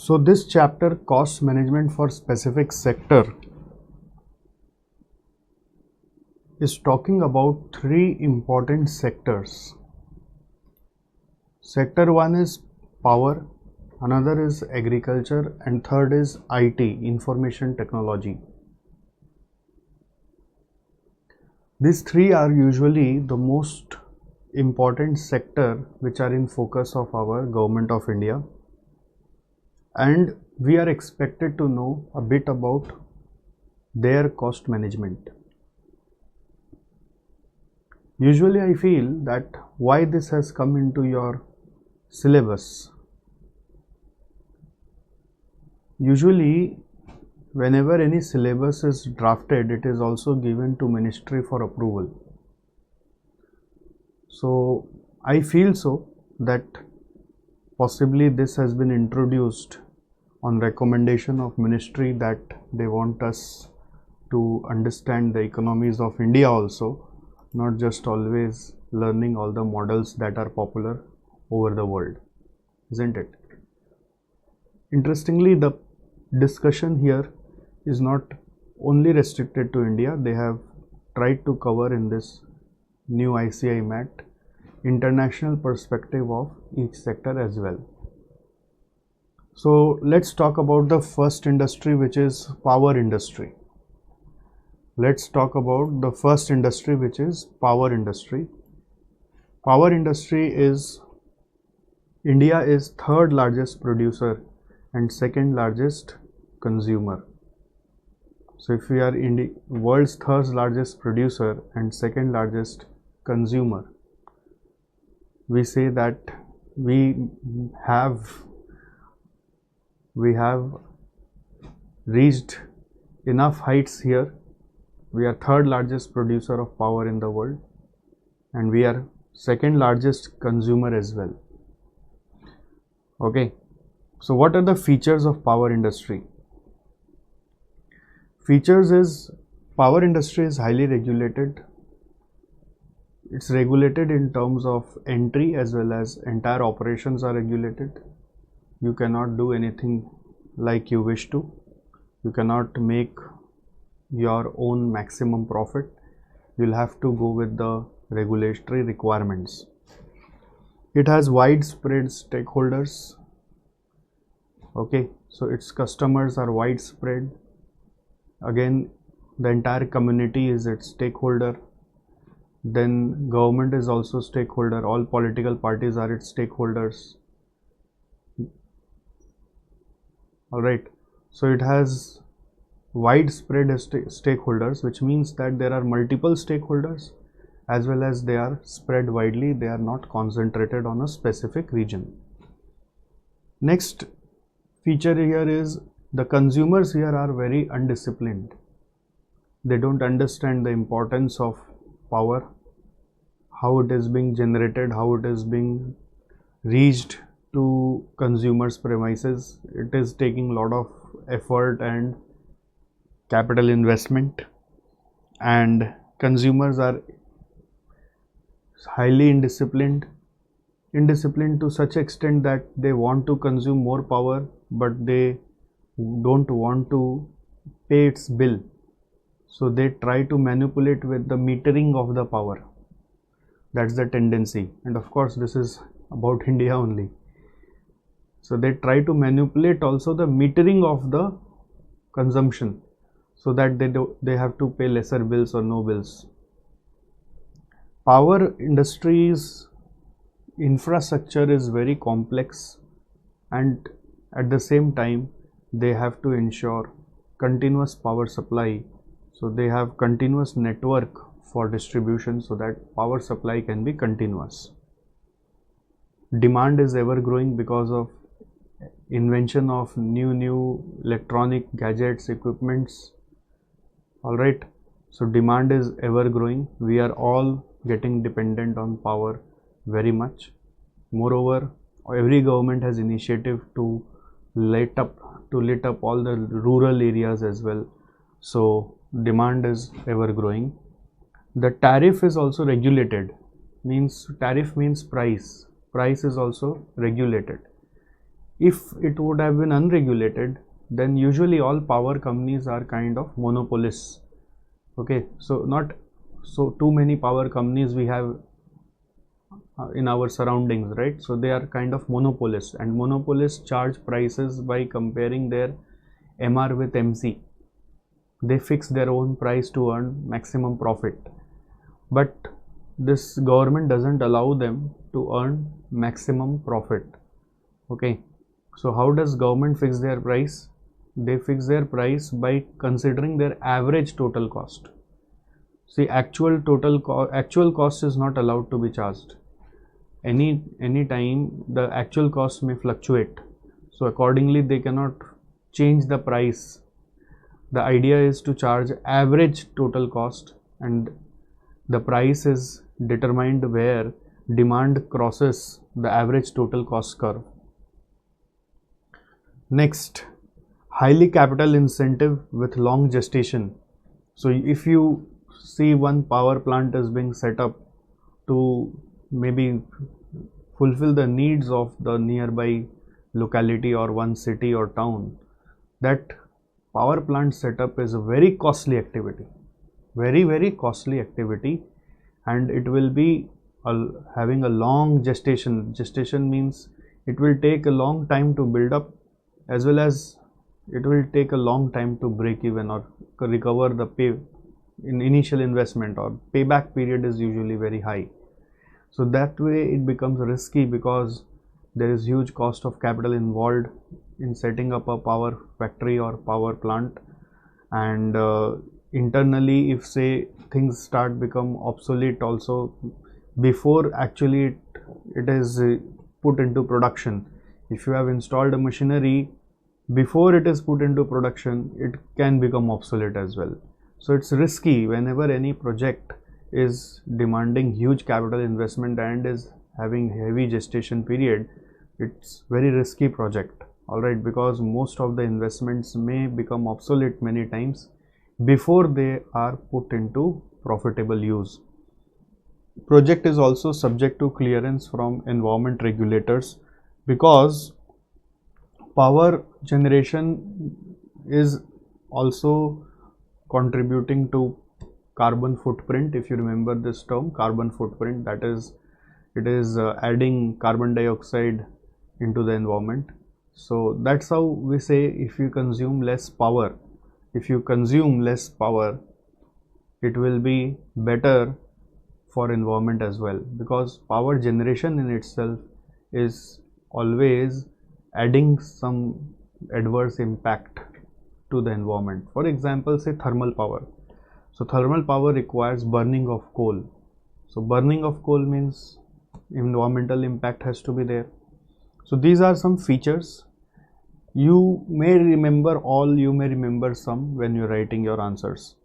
So this chapter, cost management for specific sector, is talking about three important sectors. Sector 1 is power, another is agriculture, and third is IT, information technology. These three are usually the most important sector which are in focus of our Government of India, and we are expected to know a bit about their cost management. Usually I feel that why this has come into your syllabus. Usually whenever any syllabus is drafted, it is also given to ministry for approval. So I feel so that possibly this has been introduced on recommendation of ministry, that they want us to understand the economies of India also, not just always learning all the models that are popular over the world, isn't it? Interestingly, the discussion here is not only restricted to India. They have tried to cover in this new ICAI MAT international perspective of each sector as well. So let's talk about the first industry, which is power industry. Let's talk about the first industry, which is power industry. Power industry is, India is third largest producer and second largest consumer. So if we are in the world's third largest producer and second largest consumer, we say that we have reached enough heights here. We are third largest producer of power in the world, and we are second largest consumer as well. Okay, so what are the features of power industry? Features is, power industry is highly regulated. It's regulated in terms of entry as well as entire operations are regulated. You cannot do anything like you wish to. You cannot make your own maximum profit. You'll have to go with the regulatory requirements. It has widespread stakeholders. Okay, so its customers are widespread. Again, the entire community is its stakeholder. Then government is also stakeholder. All political parties are its stakeholders. All right, so it has widespread stakeholders, which means that there are multiple stakeholders as well as they are spread widely. They are not concentrated on a specific region. Next feature here is, the consumers here are very undisciplined. They don't understand the importance of power, how it is being generated, how it is being reached to consumers' premises. It is taking a lot of effort and capital investment, and consumers are highly indisciplined to such extent that they want to consume more power, but they don't want to pay its bill. So they try to manipulate with the metering of the power. That's the tendency, and of course this is about India only. So they try to manipulate also the metering of the consumption, so that they have to pay lesser bills or no bills. Power industry's infrastructure is very complex, and at the same time they have to ensure continuous power supply. So they have continuous network for distribution so that power supply can be continuous. Demand is ever growing because of invention of new electronic gadgets, equipments. All right, so demand is ever growing. We are all getting dependent on power very much. Moreover, every government has initiative to lit up all the rural areas as well. So demand is ever growing. The tariff is also regulated. Tariff means price. Price is also regulated. If it would have been unregulated, then usually all power companies are kind of monopolists. Okay, so not so too many power companies we have in our surroundings, right? So they are kind of monopolists, and monopolists charge prices by comparing their MR with MC. They fix their own price to earn maximum profit, but this government doesn't allow them to earn maximum profit. Okay, so how does government fix their price? They fix their price by considering their average total cost. See, actual cost is not allowed to be charged. Any time the actual cost may fluctuate, so accordingly they cannot change the price. The idea is to charge average total cost, and the price is determined where demand crosses the average total cost curve. Next, highly capital incentive with long gestation. So if you see one power plant is being set up to maybe fulfill the needs of the nearby locality or one city or town, that power plant setup is a very costly activity, very costly activity, and it will be having a long gestation. Gestation means it will take a long time to build up, as well as it will take a long time to break even or recover the pay in initial investment, or payback period is usually very high. So that way it becomes risky because there is huge cost of capital involved in setting up a power factory or power plant, and internally, if say things start become obsolete also before actually it is put into production. If you have installed a machinery before it is put into production, it can become obsolete as well. So it's risky whenever any project is demanding huge capital investment and is having heavy gestation period. It's very risky project, all right, because most of the investments may become obsolete many times before they are put into profitable use. Project is also subject to clearance from environment regulators, because power generation is also contributing to carbon footprint. If you remember this term, carbon footprint, that is, it is adding carbon dioxide into the environment. So that's how we say, if you consume less power, it will be better for environment as well, because power generation in itself is always adding some adverse impact to the environment. For example, say thermal power. So thermal power requires burning of coal. So burning of coal means environmental impact has to be there. So these are some features. You may remember all, you may remember some when you're writing your answers.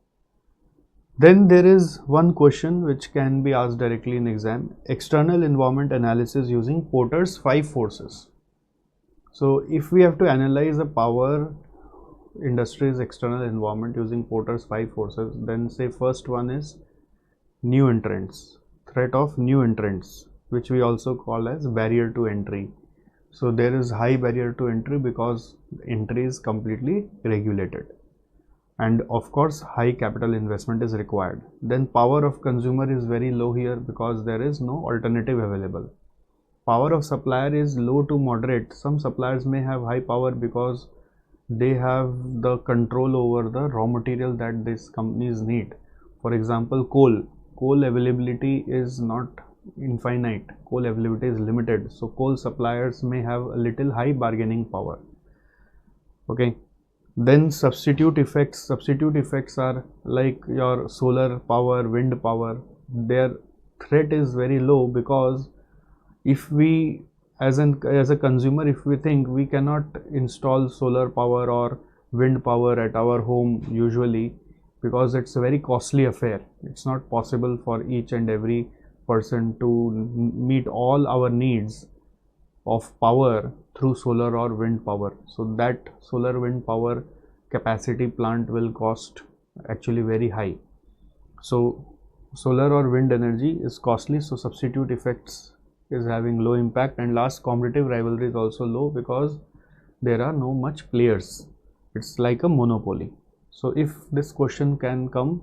Then there is one question which can be asked directly in exam: external environment analysis using Porter's 5 forces. So if we have to analyze a power industry's external environment using Porter's 5 forces, then say first one is new entrants, threat of new entrants, which we also call as barrier to entry. So there is high barrier to entry because entry is completely regulated, and of course high capital investment is required. Then power of consumer is very low here because there is no alternative available. Power of supplier is low to moderate. Some suppliers may have high power because they have the control over the raw material that these companies need. For example, coal availability is not infinite, coal availability is limited, so coal suppliers may have a little high bargaining power. Okay, then substitute effects are like your solar power, wind power. Their threat is very low because if we as a consumer, if we think we cannot install solar power or wind power at our home usually, because it's a very costly affair, it's not possible for each and every person to meet all our needs of power through solar or wind power. So that solar wind power capacity plant will cost actually very high. So solar or wind energy is costly, so substitute effects is having low impact. And last, competitive rivalry is also low because there are no much players. It's like a monopoly. So if this question can come,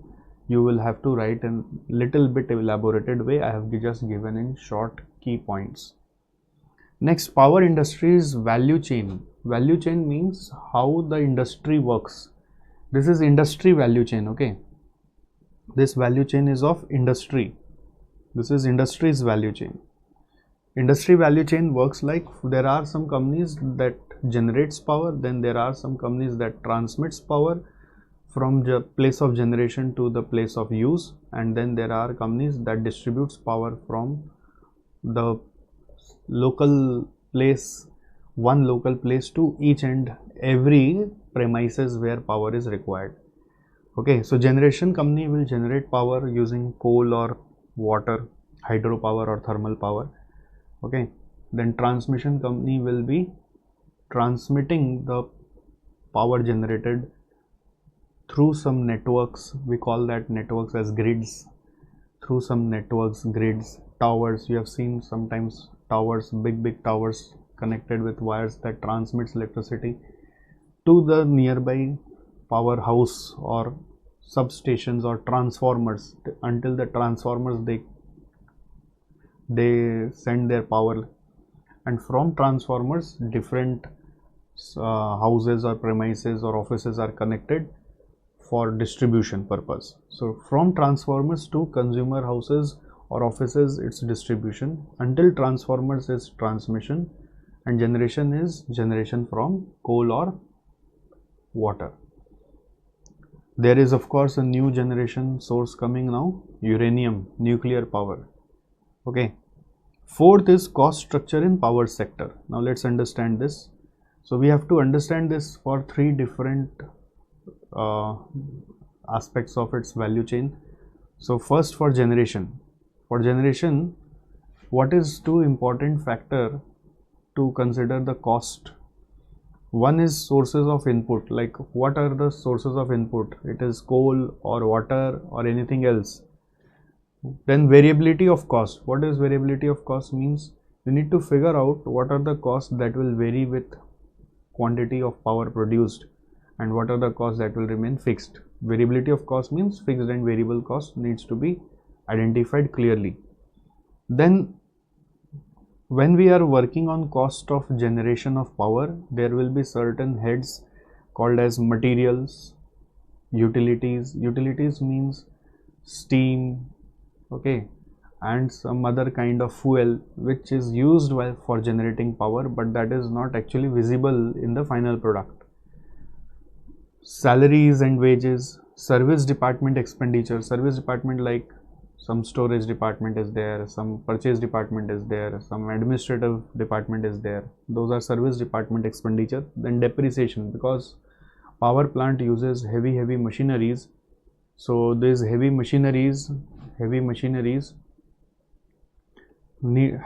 you will have to write in little bit elaborated way. I have just given in short key points. Next, power industry's value chain. Value chain means how the industry works. This is industry value chain, okay. This value chain is of industry. This is industry's value chain. Industry value chain works like there are some companies that generates power, then there are some companies that transmits power from the place of generation to the place of use, and then there are companies that distributes power from the local place, one local place to each and every premises where power is required. Okay, so generation company will generate power using coal or water, hydropower or thermal power. Okay, then transmission company will be transmitting the power generated through some networks. We call that networks as grids. Through some networks, grids, towers. You have seen sometimes towers, big towers connected with wires that transmits electricity to the nearby powerhouse or substations or transformers. Until the transformers they send their power, and from transformers different houses or premises or offices are connected for distribution purpose. So from transformers to consumer houses or offices, it's distribution. Until transformers is transmission, and generation is generation from coal or water. There is of course a new generation source coming now, uranium, nuclear power. Okay. Fourth is cost structure in power sector. Now let's understand this. So we have to understand this for three different aspects of its value chain. So first, for generation. For generation, what is two important factor to consider the cost? One is sources of input, like what are the sources of input? It is coal or water or anything else. Then variability of cost. What is variability of cost? Means you need to figure out what are the costs that will vary with quantity of power produced, and what are the costs that will remain fixed. Variability of cost means fixed and variable cost needs to be identified clearly. Then when we are working on cost of generation of power, there will be certain heads called as materials, utilities. Utilities means steam, okay, and some other kind of fuel which is used for generating power, but that is not actually visible in the final product. Salaries and wages, service department expenditure. Service department, like some storage department is there, some purchase department is there, some administrative department is there. Those are service department expenditure. Then depreciation, because power plant uses heavy machineries. So these heavy machineries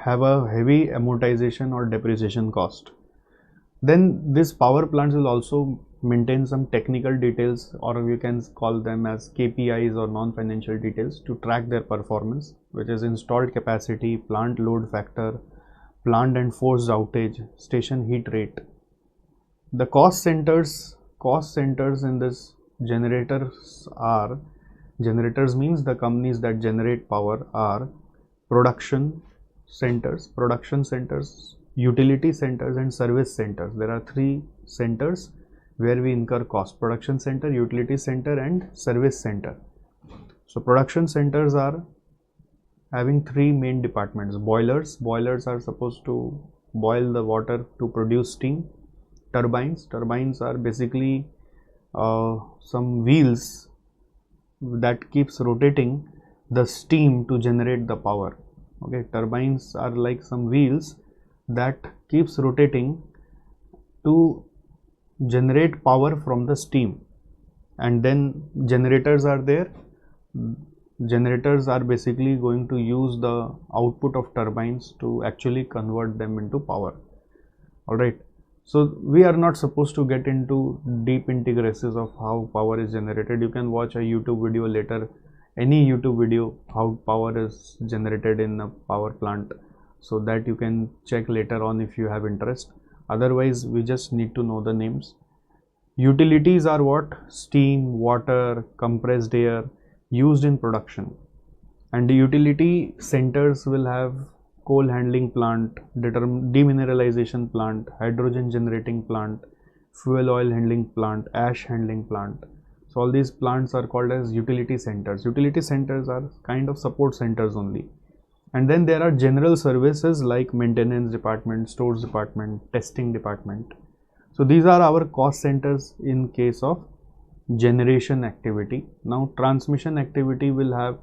have a heavy amortization or depreciation cost. Then this power plants will also maintain some technical details, or we can call them as KPIs or non-financial details, to track their performance, which is installed capacity, plant load factor, plant and forced outage, station heat rate. The cost centers in this generators means the companies that generate power are production centers, utility centers and service centers. There are three centers where we incur cost: production center, utility center and service center. So production centers are having three main departments. Boilers are supposed to boil the water to produce steam. Turbines are basically some wheels that keeps rotating the steam to generate the power. Okay, turbines are like some wheels that keeps rotating to generate power from the steam. And then generators are there. Generators are basically going to use the output of turbines to actually convert them into power. All right, so we are not supposed to get into deep intricacies of how power is generated. You can watch a YouTube video later, any YouTube video, how power is generated in a power plant, so that you can check later on if you have interest. Otherwise, we just need to know the names. Utilities are what? Steam, water, compressed air used in production. And the utility centers will have coal handling plant, demineralization plant, hydrogen generating plant, fuel oil handling plant, ash handling plant. So all these plants are called as utility centers. Utility centers are kind of support centers only. And then there are general services like maintenance department, stores department, testing department. So these are our cost centers in case of generation activity. Now transmission activity will have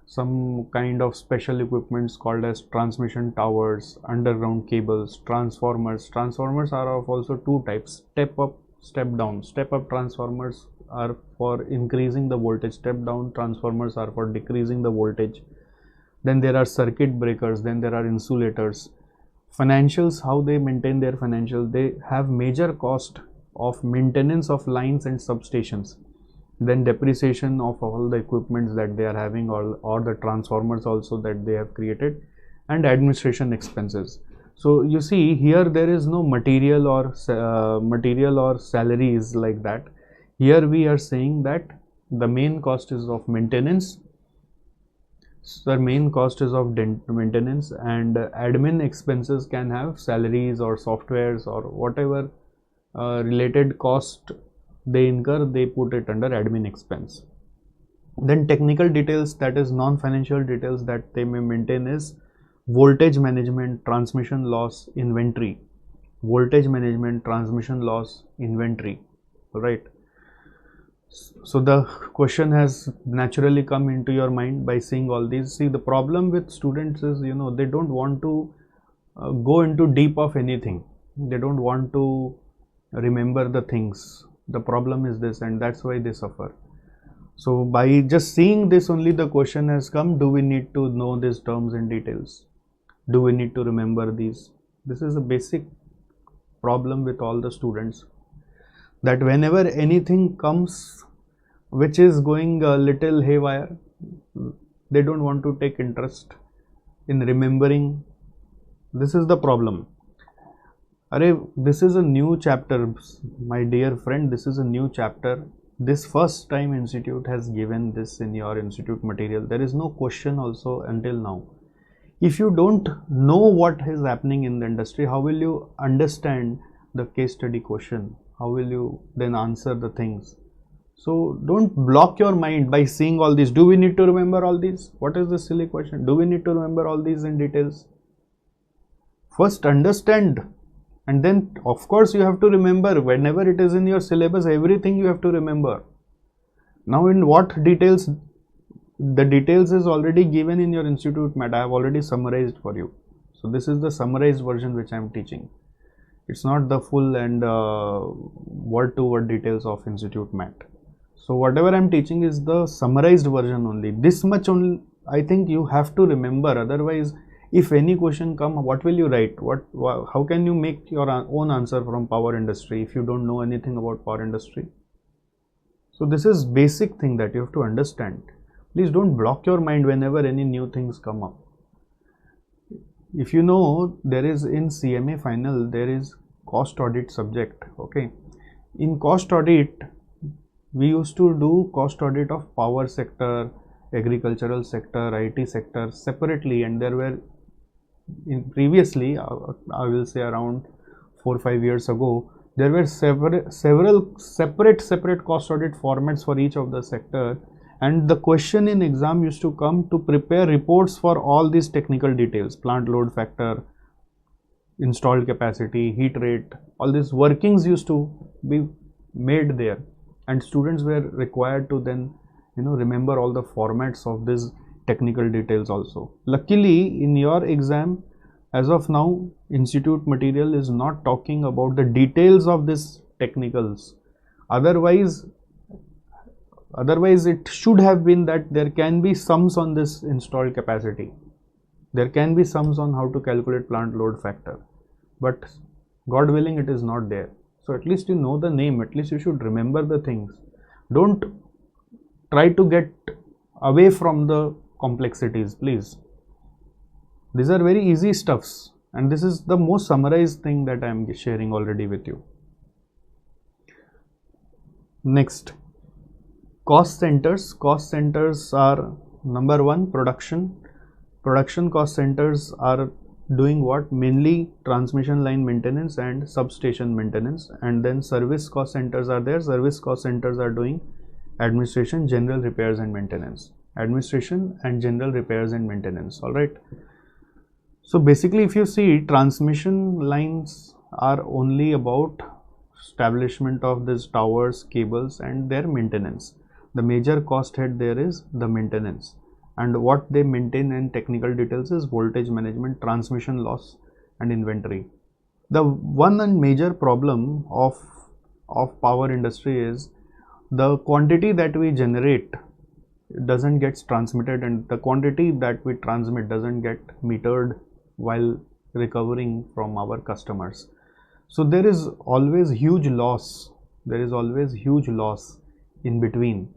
some kind of special equipments called as transmission towers, underground cables, transformers. Transformers are of also two types: step up, step down. Step up transformers are for increasing the voltage, step down transformers are for decreasing the voltage. Then there are circuit breakers, then there are insulators. Financials, how they maintain their financial, they have major cost of maintenance of lines and substations, then depreciation of all the equipments that they are having, or the transformers also that they have created, and administration expenses. So you see here there is no material or salaries like that. Here we are saying that the main cost is of maintenance. So main cost is of maintenance, and admin expenses can have salaries or softwares or whatever related cost they incur, they put it under admin expense. Then technical details, that is non-financial details that they may maintain, is voltage management, transmission loss, inventory. Voltage management, transmission loss, inventory, right? So the question has naturally come into your mind by seeing all these. See, the problem with students is, they don't want to go into deep of anything. They don't want to remember the things. The problem is this, and that's why they suffer. So by just seeing this only, the question has come: do we need to know these terms and details? Do we need to remember these? This is a basic problem with all the students, that whenever anything comes which is going a little haywire, they don't want to take interest in remembering. This is the problem. This is a new chapter, my dear friend. This is a new chapter. This first time institute has given this in your institute material. There is no question also until now. If you don't know what is happening in the industry, how will you understand the case study question? How will you then answer the things? So don't block your mind by seeing all these. Do we need to remember all these? What is this silly question? Do we need to remember all these in details? First understand, and then of course you have to remember. Whenever it is in your syllabus, everything you have to remember. Now in what details? The details is already given in your institute mat. I have already summarized for you. So this is the summarized version which I am teaching. It's not the full and word to word details of institute mat. So whatever I am teaching is the summarized version only. This much only I think you have to remember. Otherwise, if any question come, what will you write? How can you make your own answer from power industry if you don't know anything about power industry? So this is basic thing that you have to understand. Please don't block your mind whenever any new things come up. If you know, there is in CMA final, there is cost audit subject. Okay, in cost audit we used to do cost audit of power sector, agricultural sector, IT sector separately, and there were previously I will say around 4 or 5 years ago, there were several separate cost audit formats for each of the sector. And the question in exam used to come to prepare reports for all these technical details: plant load factor, installed capacity, heat rate. All these workings used to be made there, and students were required to then remember all the formats of these technical details also. Luckily in your exam, as of now, institute material is not talking about the details of this technicals. Otherwise it should have been that there can be sums on this installed capacity, there can be sums on how to calculate plant load factor, but God willing it is not there. So at least you know the name, at least you should remember the things. Don't try to get away from the complexities, please. These are very easy stuffs, And this is the most summarized thing that I am sharing already with you. Next, cost centers. Cost centers are number one, production. Production cost centers are doing what? Mainly transmission line maintenance and substation maintenance. And then service cost centers are there. Service cost centers are doing administration, general repairs and maintenance. Administration and general repairs and maintenance. All right. So basically, if you see, transmission lines are only about establishment of these towers, cables and their maintenance. The major cost head there is the maintenance, and what they maintain in technical details is voltage management, transmission loss and inventory. The one and major problem of power industry is the quantity that we generate doesn't get transmitted, and the quantity that we transmit doesn't get metered while recovering from our customers. So there is always huge loss. There is always huge loss in between.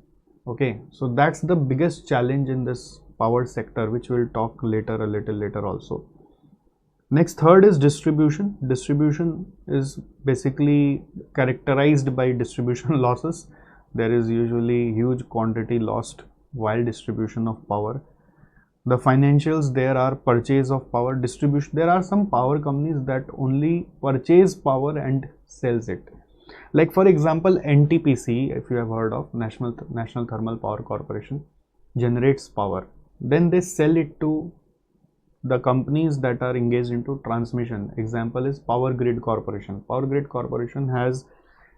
Okay, so that's the biggest challenge in this power sector, which we'll talk later, a little later also. Next, third is distribution. Distribution is basically characterized by distribution losses. There is usually huge quantity lost while distribution of power. The financials there are purchase of power, distribution. There are some power companies that only purchase power and sells it. Like for example, NTPC, if you have heard of, National Thermal Power Corporation, generates power. Then they sell it to the companies that are engaged into transmission. Example is Power Grid Corporation. Power Grid Corporation has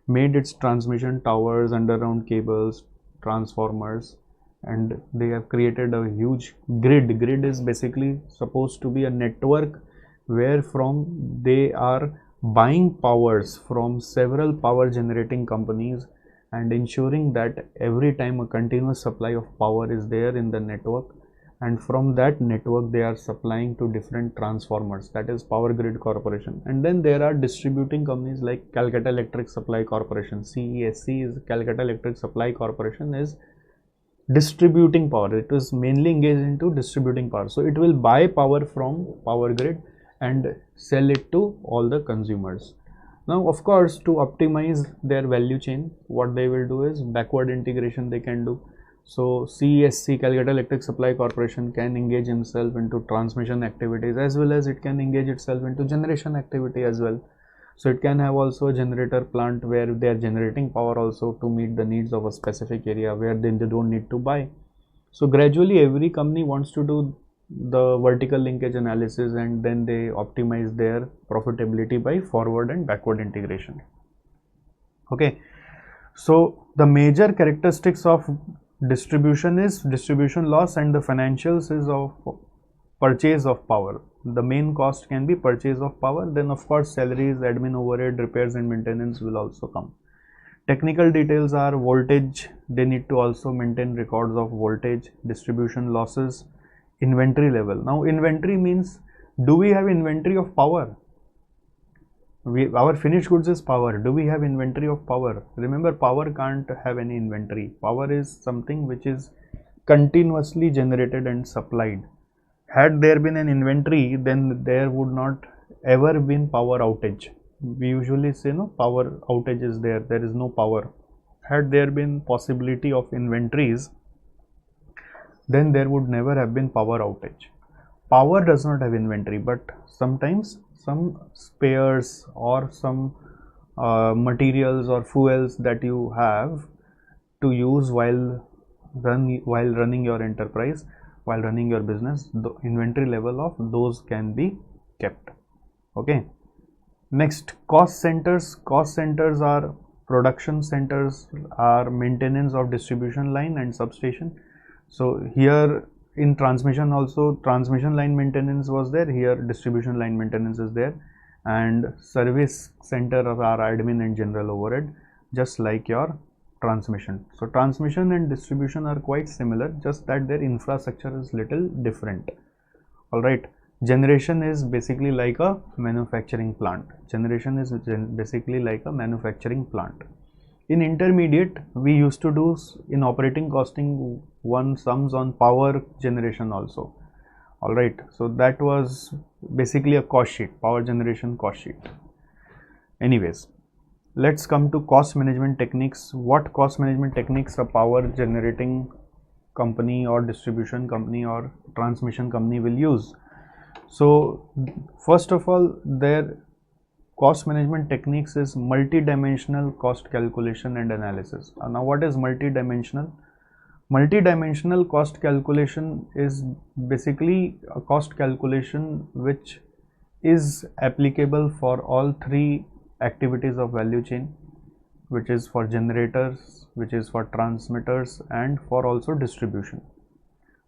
made its transmission towers, underground cables, transformers, and they have created a huge grid. Grid is basically supposed to be a network where from they are buying powers from several power generating companies and ensuring that every time a continuous supply of power is there in the network, and from that network they are supplying to different transformers. That is Power Grid Corporation. And then there are distributing companies like Calcutta Electric Supply Corporation. CESC is Calcutta Electric Supply Corporation, is distributing power. It is mainly engaged into distributing power. So it will buy power from Power Grid and sell it to all the consumers. Now of course, to optimize their value chain, what they will do is backward integration they can do. So CESC, Calcutta Electric Supply Corporation, can engage himself into transmission activities as well as it can engage itself into generation activity as well. So it can have also a generator plant where they are generating power also to meet the needs of a specific area where they don't need to buy. So gradually every company wants to do the vertical linkage analysis, and then they optimize their profitability by forward and backward integration. Okay, so the major characteristics of distribution is distribution loss, and the financials is of purchase of power. The main cost can be purchase of power. Then of course salaries, admin overhead, repairs and maintenance will also come. Technical details are voltage. They need to also maintain records of voltage, distribution losses, inventory level. Now inventory means, do we have inventory of power? Our finished goods is power. Do we have inventory of power? Remember, power can't have any inventory. Power is something which is continuously generated and supplied. Had there been an inventory, then there would not ever been power outage. We usually say no, power outage is there is no power. Had there been possibility of inventories, then there would never have been power outage. Power does not have inventory, but sometimes some spares or some materials or fuels that you have to use while running your enterprise, while running your business, the inventory level of those can be kept. Okay, next, cost centers. Cost centers are production centers, are maintenance of distribution line and substation. So here in transmission also, transmission line maintenance was there, here distribution line maintenance is there, and service center are admin and general overhead, just like your transmission. So transmission and distribution are quite similar, just that their infrastructure is little different. All right, generation is basically like a manufacturing plant. Generation is basically like a manufacturing plant. In intermediate, we used to do in operating costing one sums on power generation also. All right, so that was basically a cost sheet, power generation cost sheet. Anyways, let's come to cost management techniques. What cost management techniques a power generating company or distribution company or transmission company will use? So first of all, their cost management techniques is multi-dimensional cost calculation and analysis. Now what is multi-dimensional? Multi-dimensional cost calculation is basically a cost calculation which is applicable for all three activities of value chain, which is for generators, which is for transmitters, and for also distribution.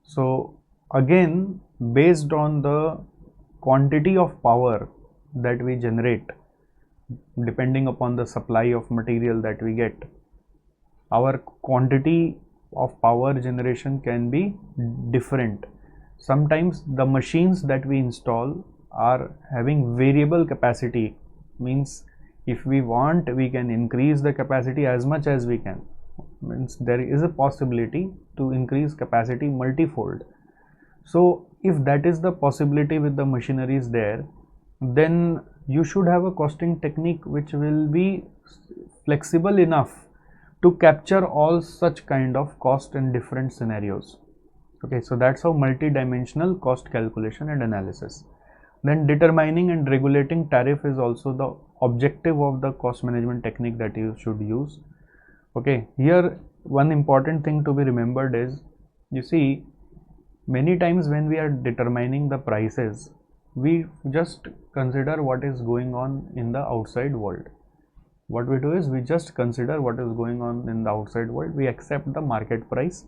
So again, based on the quantity of power that we generate, depending upon the supply of material that we get, our quantity of power generation can be different. Sometimes the machines that we install are having variable capacity, means if we want, we can increase the capacity as much as we can, means there is a possibility to increase capacity multifold. So if that is the possibility with the machineries there, then you should have a costing technique which will be flexible enough to capture all such kind of cost in different scenarios. Okay, so that's how multi-dimensional cost calculation and analysis. Then determining and regulating tariff is also the objective of the cost management technique that you should use. Okay, here one important thing to be remembered is, you see, many times when we are determining the prices, we just consider what is going on in the outside world. What we do is we just consider what is going on in the outside world. We accept the market price,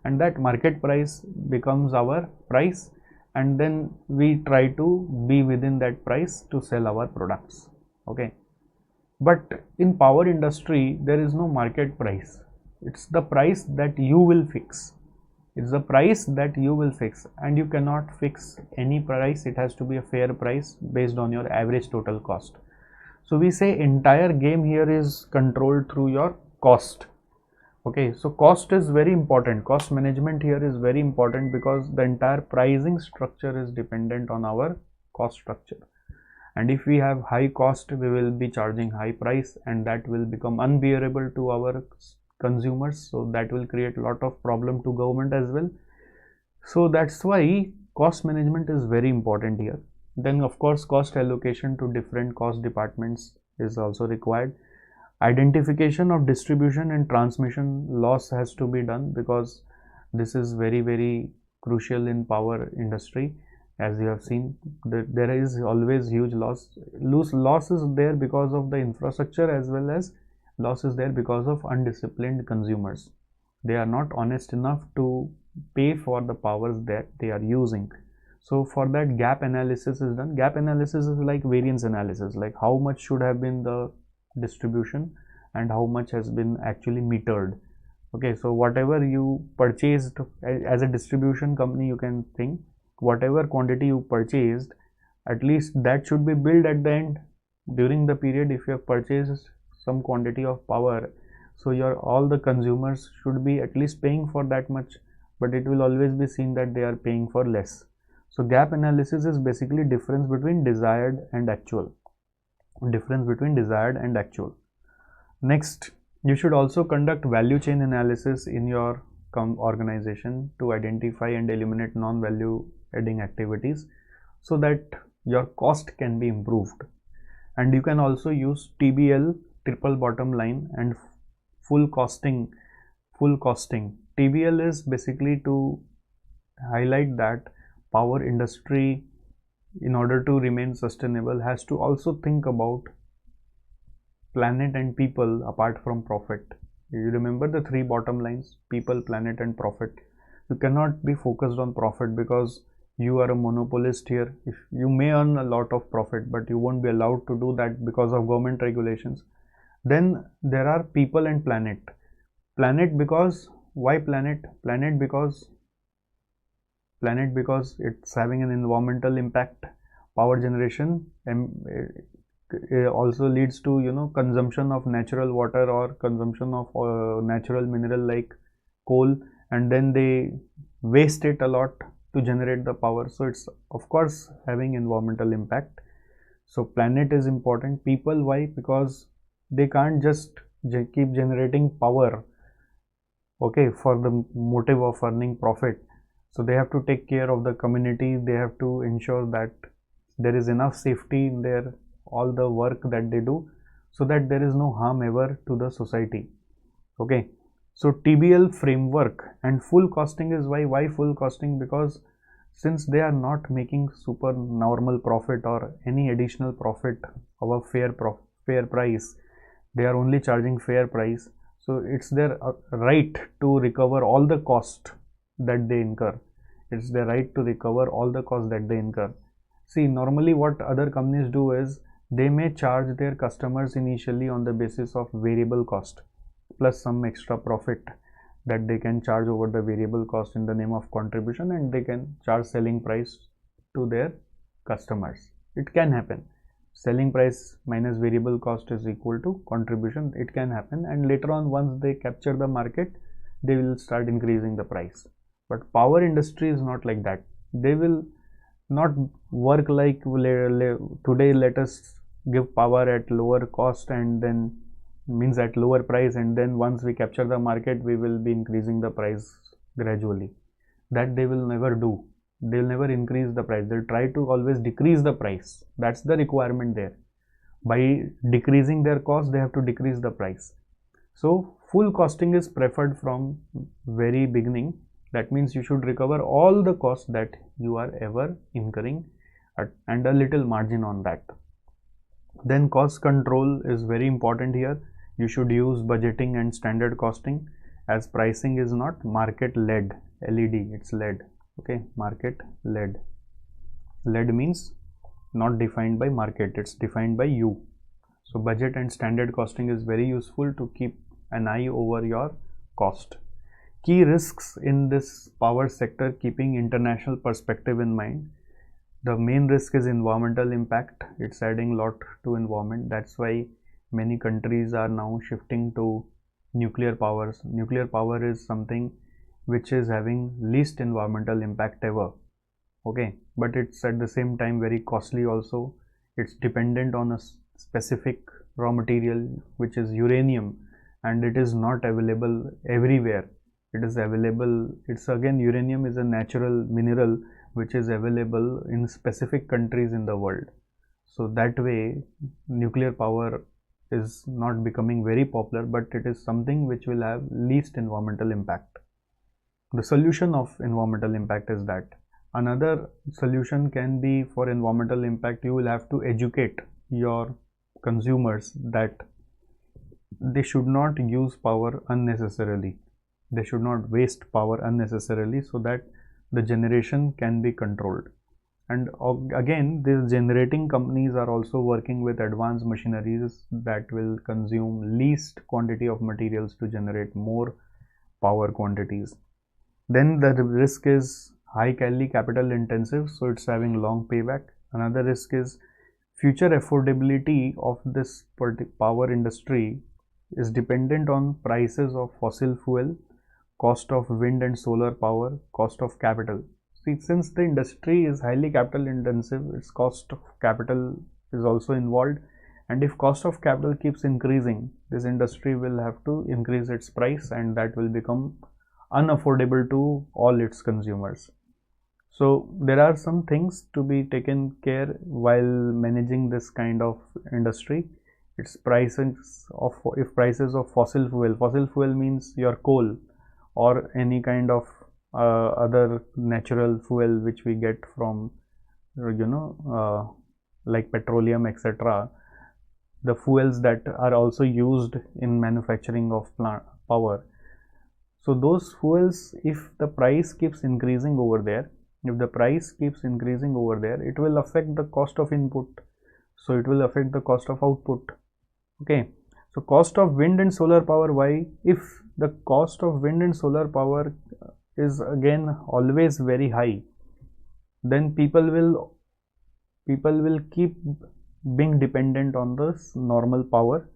and that market price becomes our price, and then we try to be within that price to sell our products. Okay, but in power industry there is no market price. It's the price that you will fix. It's the price that you will fix, and you cannot fix any price. It has to be a fair price based on your average total cost. So we say entire game here is controlled through your cost. Okay, so cost is very important. Cost management here is very important because the entire pricing structure is dependent on our cost structure. And if we have high cost, we will be charging high price, and that will become unbearable to our consumers. So that will create a lot of problem to government as well. So that's why cost management is very important here. Then of course cost allocation to different cost departments is also required. Identification of distribution and transmission loss has to be done, because this is very crucial in power industry. As you have seen, there is always huge loss. Loss is there because of the infrastructure, as well as loss is there because of undisciplined consumers. They are not honest enough to pay for the powers that they are using. So for that, gap analysis is done. Gap analysis is like variance analysis, like how much should have been the distribution and how much has been actually metered. Okay, so whatever you purchased as a distribution company, you can think whatever quantity you purchased, at least that should be billed at the end during the period. If you have purchased some quantity of power, so your all the consumers should be at least paying for that much, but it will always be seen that they are paying for less. So gap analysis is basically difference between desired and actual. Next, you should also conduct value chain analysis in your organization to identify and eliminate non-value adding activities, so that your cost can be improved. And you can also use TBL, triple bottom line, and full costing. TBL is basically to highlight that power industry, in order to remain sustainable, has to also think about planet and people apart from profit. You remember the three bottom lines: people, planet, and profit. You cannot be focused on profit, because you are a monopolist here. If you may earn a lot of profit, but you won't be allowed to do that because of government regulations. Then there are people and planet. Planet because, why planet? Planet because it's having an environmental impact. Power generation also leads to consumption of natural water or consumption of natural mineral like coal, and then they waste it a lot. to generate the power. So it's of course having environmental impact. So planet is important. People, why? Because they can't just keep generating power, okay, for the motive of earning profit. So they have to take care of the community. They have to ensure that there is enough safety in their all the work that they do, so that there is no harm ever to the society. Okay, so TBL framework and full costing is why full costing? Because since they are not making super normal profit or any additional profit of a fair price, they are only charging fair price. So it's their right to recover all the cost that they incur. It's their right to recover all the costs that they incur. See, normally what other companies do is they may charge their customers initially on the basis of variable cost plus some extra profit that they can charge over the variable cost in the name of contribution, and they can charge selling price to their customers. It can happen. Selling price minus variable cost is equal to contribution. It can happen, and later on, once they capture the market, they will start increasing the price. But power industry is not like that. They will not work like today let us give power at lower cost and then means at lower price, and then once we capture the market we will be increasing the price gradually. That they will never do. They'll never increase the price. They'll try to always decrease the price. That's the requirement there. By decreasing their cost, they have to decrease the price. So full costing is preferred from very beginning. That means you should recover all the costs that you are ever incurring and a little margin on that. Then cost control is very important here. You should use budgeting and standard costing, as pricing is not market led. LED, it's led. Okay, market led. Led means not defined by market, it's defined by you. So budget and standard costing is very useful to keep an eye over your cost. Key risks in this power sector, keeping international perspective in mind. The main risk is environmental impact. It's adding a lot to environment. That's why many countries are now shifting to nuclear powers. Nuclear power is something which is having least environmental impact ever. Okay, but it's at the same time very costly also. It's dependent on a specific raw material, which is uranium, and it is not available everywhere. It is available, it's again, uranium is a natural mineral which is available in specific countries in the world. So that way nuclear power is not becoming very popular, but it is something which will have least environmental impact. The solution of environmental impact is that another solution can be for environmental impact, you will have to educate your consumers that they should not use power unnecessarily. They should not waste power unnecessarily, so that the generation can be controlled. And again, these generating companies are also working with advanced machineries that will consume least quantity of materials to generate more power quantities. Then the risk is highly capital intensive, so it's having long payback. Another risk is future affordability of this power industry is dependent on prices of fossil fuel, cost of wind and solar power, cost of capital. See, since the industry is highly capital intensive, its cost of capital is also involved, and if cost of capital keeps increasing, this industry will have to increase its price, and that will become unaffordable to all its consumers. So there are some things to be taken care while managing this kind of industry. Its prices of, if prices of fossil fuel means your coal or any kind of other natural fuel which we get from like petroleum, etc., the fuels that are also used in manufacturing of plant power. So those fuels, if the price keeps increasing over there, it will affect the cost of input, so it will affect the cost of output. Okay, so cost of wind and solar power, why? If the cost of wind and solar power is again always very high, then people will keep being dependent on this normal power.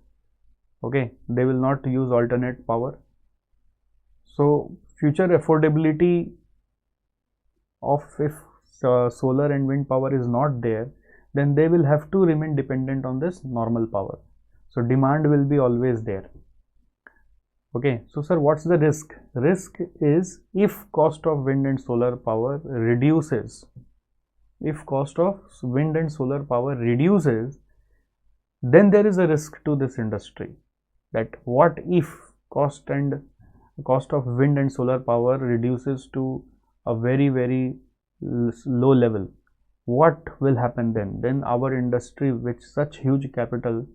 Okay, they will not use alternate power. So future affordability of if solar and wind power is not there, then they will have to remain dependent on this normal power. So demand will be always there. Okay, so sir, what's the risk? Risk is if cost of wind and solar power reduces, if cost of wind and solar power reduces, then there is a risk to this industry. That what if cost of wind and solar power reduces to a very low level? What will happen then? Then our industry with such huge capital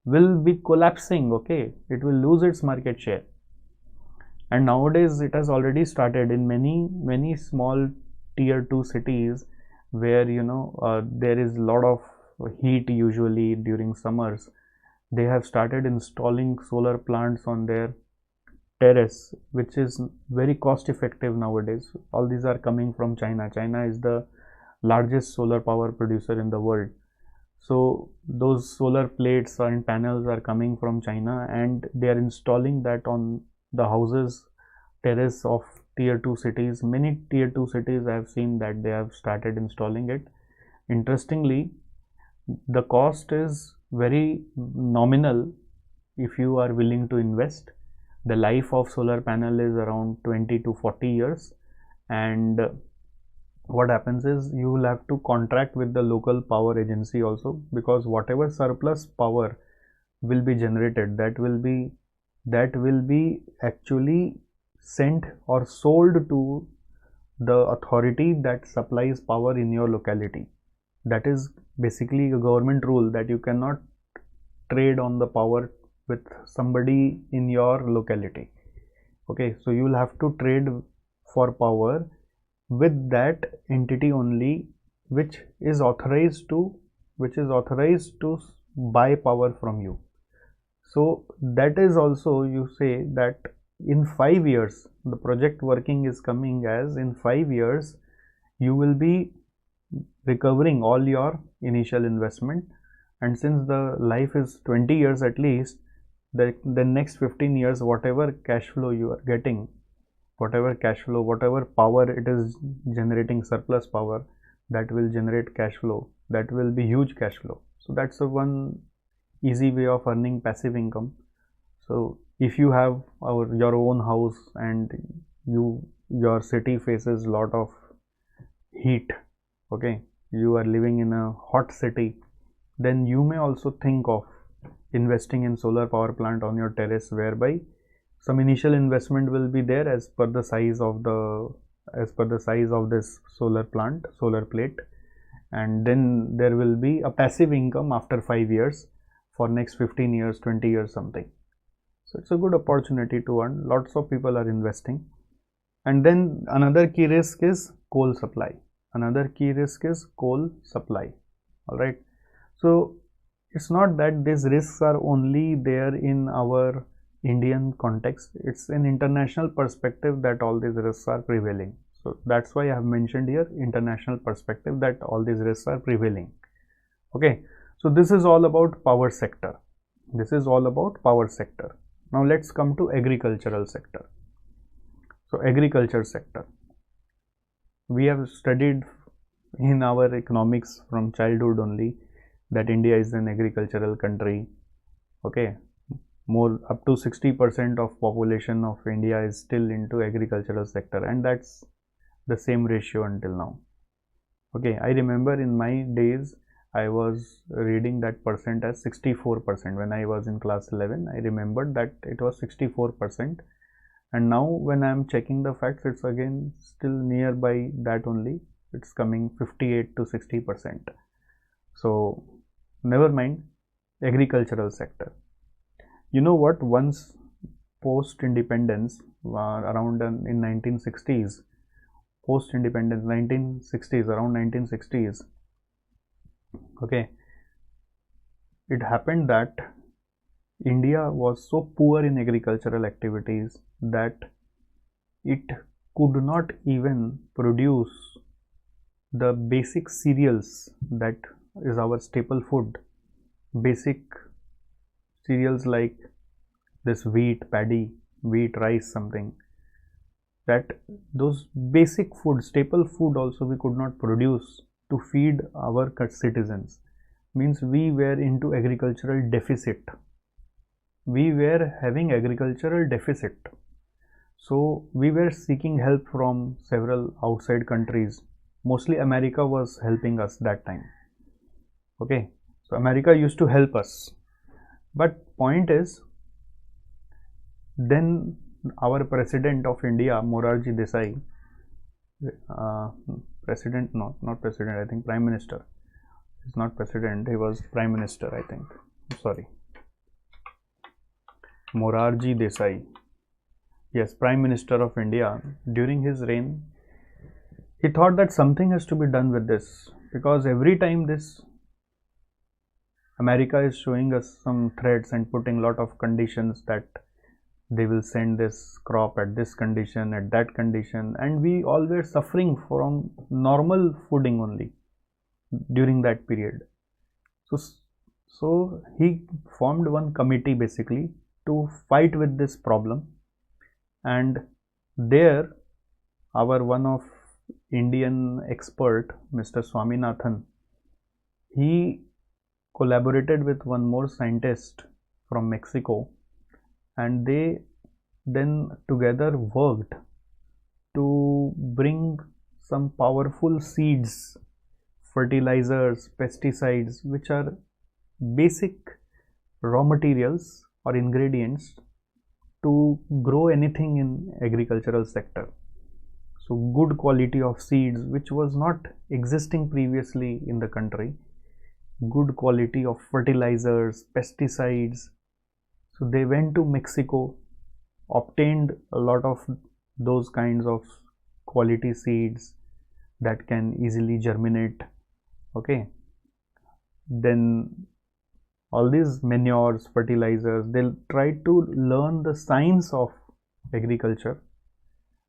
will be collapsing. Okay, it will lose its market share. And nowadays it has already started in many small tier 2 cities where there is a lot of heat usually during summers. They have started installing solar plants on their terrace, which is very cost effective nowadays. All these are coming from China. China is the largest solar power producer in the world. So those solar plates and panels are coming from China, and they are installing that on the houses terrace of tier 2 cities. Many tier 2 cities I have seen that they have started installing it. Interestingly, the cost is very nominal if you are willing to invest. The life of solar panel is around 20 to 40 years, and what happens is you will have to contract with the local power agency also, because whatever surplus power will be generated, that will be actually sent or sold to the authority that supplies power in your locality. That is basically a government rule that you cannot trade on the power with somebody in your locality. Okay, so you will have to trade for power with that entity only, which is authorized to buy power from you. So that is also, you say that in 5 years the project working is coming as in 5 years you will be recovering all your initial investment, and since the life is 20 years at least, the next 15 years whatever cash flow you are getting, whatever power it is generating, surplus power, that will generate cash flow, that will be huge cash flow. So that's the one easy way of earning passive income. So if you have your own house and your city faces lot of heat, okay, you are living in a hot city, then you may also think of investing in solar power plant on your terrace, whereby some initial investment will be there as per the size of this solar plate, and then there will be a passive income after 5 years for next 15 years, 20 years something. So it's a good opportunity to earn. Lots of people are investing. And then another key risk is coal supply. All right, so it's not that these risks are only there in our Indian context, it's an international perspective that all these risks are prevailing. So that's why I have mentioned here international perspective, that all these risks are prevailing. Okay, so this is all about power sector. Now let's come to agricultural sector. So agriculture sector, we have studied in our economics from childhood only that India is an agricultural country. Okay, more up to 60% of population of India is still into agricultural sector, and that's the same ratio until now. Okay, I remember in my days I was reading that percent as 64%. When I was in class 11, I remembered that it was 64%, and now when I am checking the facts, it's again still nearby that only. It's coming 58 to 60%. So never mind, agricultural sector. You know what, once post independence, around in 1960s, post independence 1960s, around 1960s, okay, it happened that India was so poor in agricultural activities that it could not even produce the basic cereals that is our staple food. Basic cereals like this wheat, paddy, wheat, rice, something. that those basic food, staple food also we could not produce to feed our citizens. Means we were into agricultural deficit. We were having agricultural deficit. So we were seeking help from several outside countries. Mostly America was helping us that time. Okay, so America used to help us. But point is, then our president of India, Morarji Desai, president, not president, I think prime minister. He's not president, he was prime minister, I think. Sorry. Morarji Desai. Yes, prime minister of India. During his reign, he thought that something has to be done with this, because every time this America is showing us some threats and putting lot of conditions that they will send this crop at this condition, at that condition, and we all were suffering from normal fooding only during that period. So he formed one committee basically to fight with this problem, and there our one of Indian expert, Mr. Swaminathan, he collaborated with one more scientist from Mexico, and they then together worked to bring some powerful seeds, fertilizers, pesticides, which are basic raw materials or ingredients to grow anything in agricultural sector. So good quality of seeds, which was not existing previously in the country, good quality of fertilizers, pesticides. So they went to Mexico, obtained a lot of those kinds of quality seeds that can easily germinate. Okay, then all these manures, fertilizers, they'll try to learn the science of agriculture,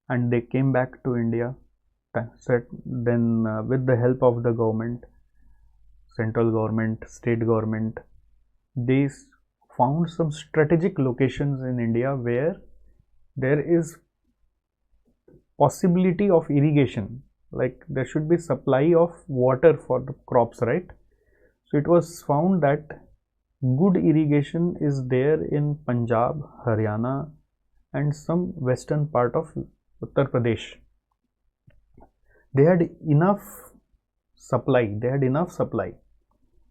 and they came back to India. Then with the help of the government, central government, state government, they found some strategic locations in India where there is possibility of irrigation, like there should be supply of water for the crops, right? So it was found that good irrigation is there in Punjab, Haryana, and some western part of Uttar Pradesh. They had enough supply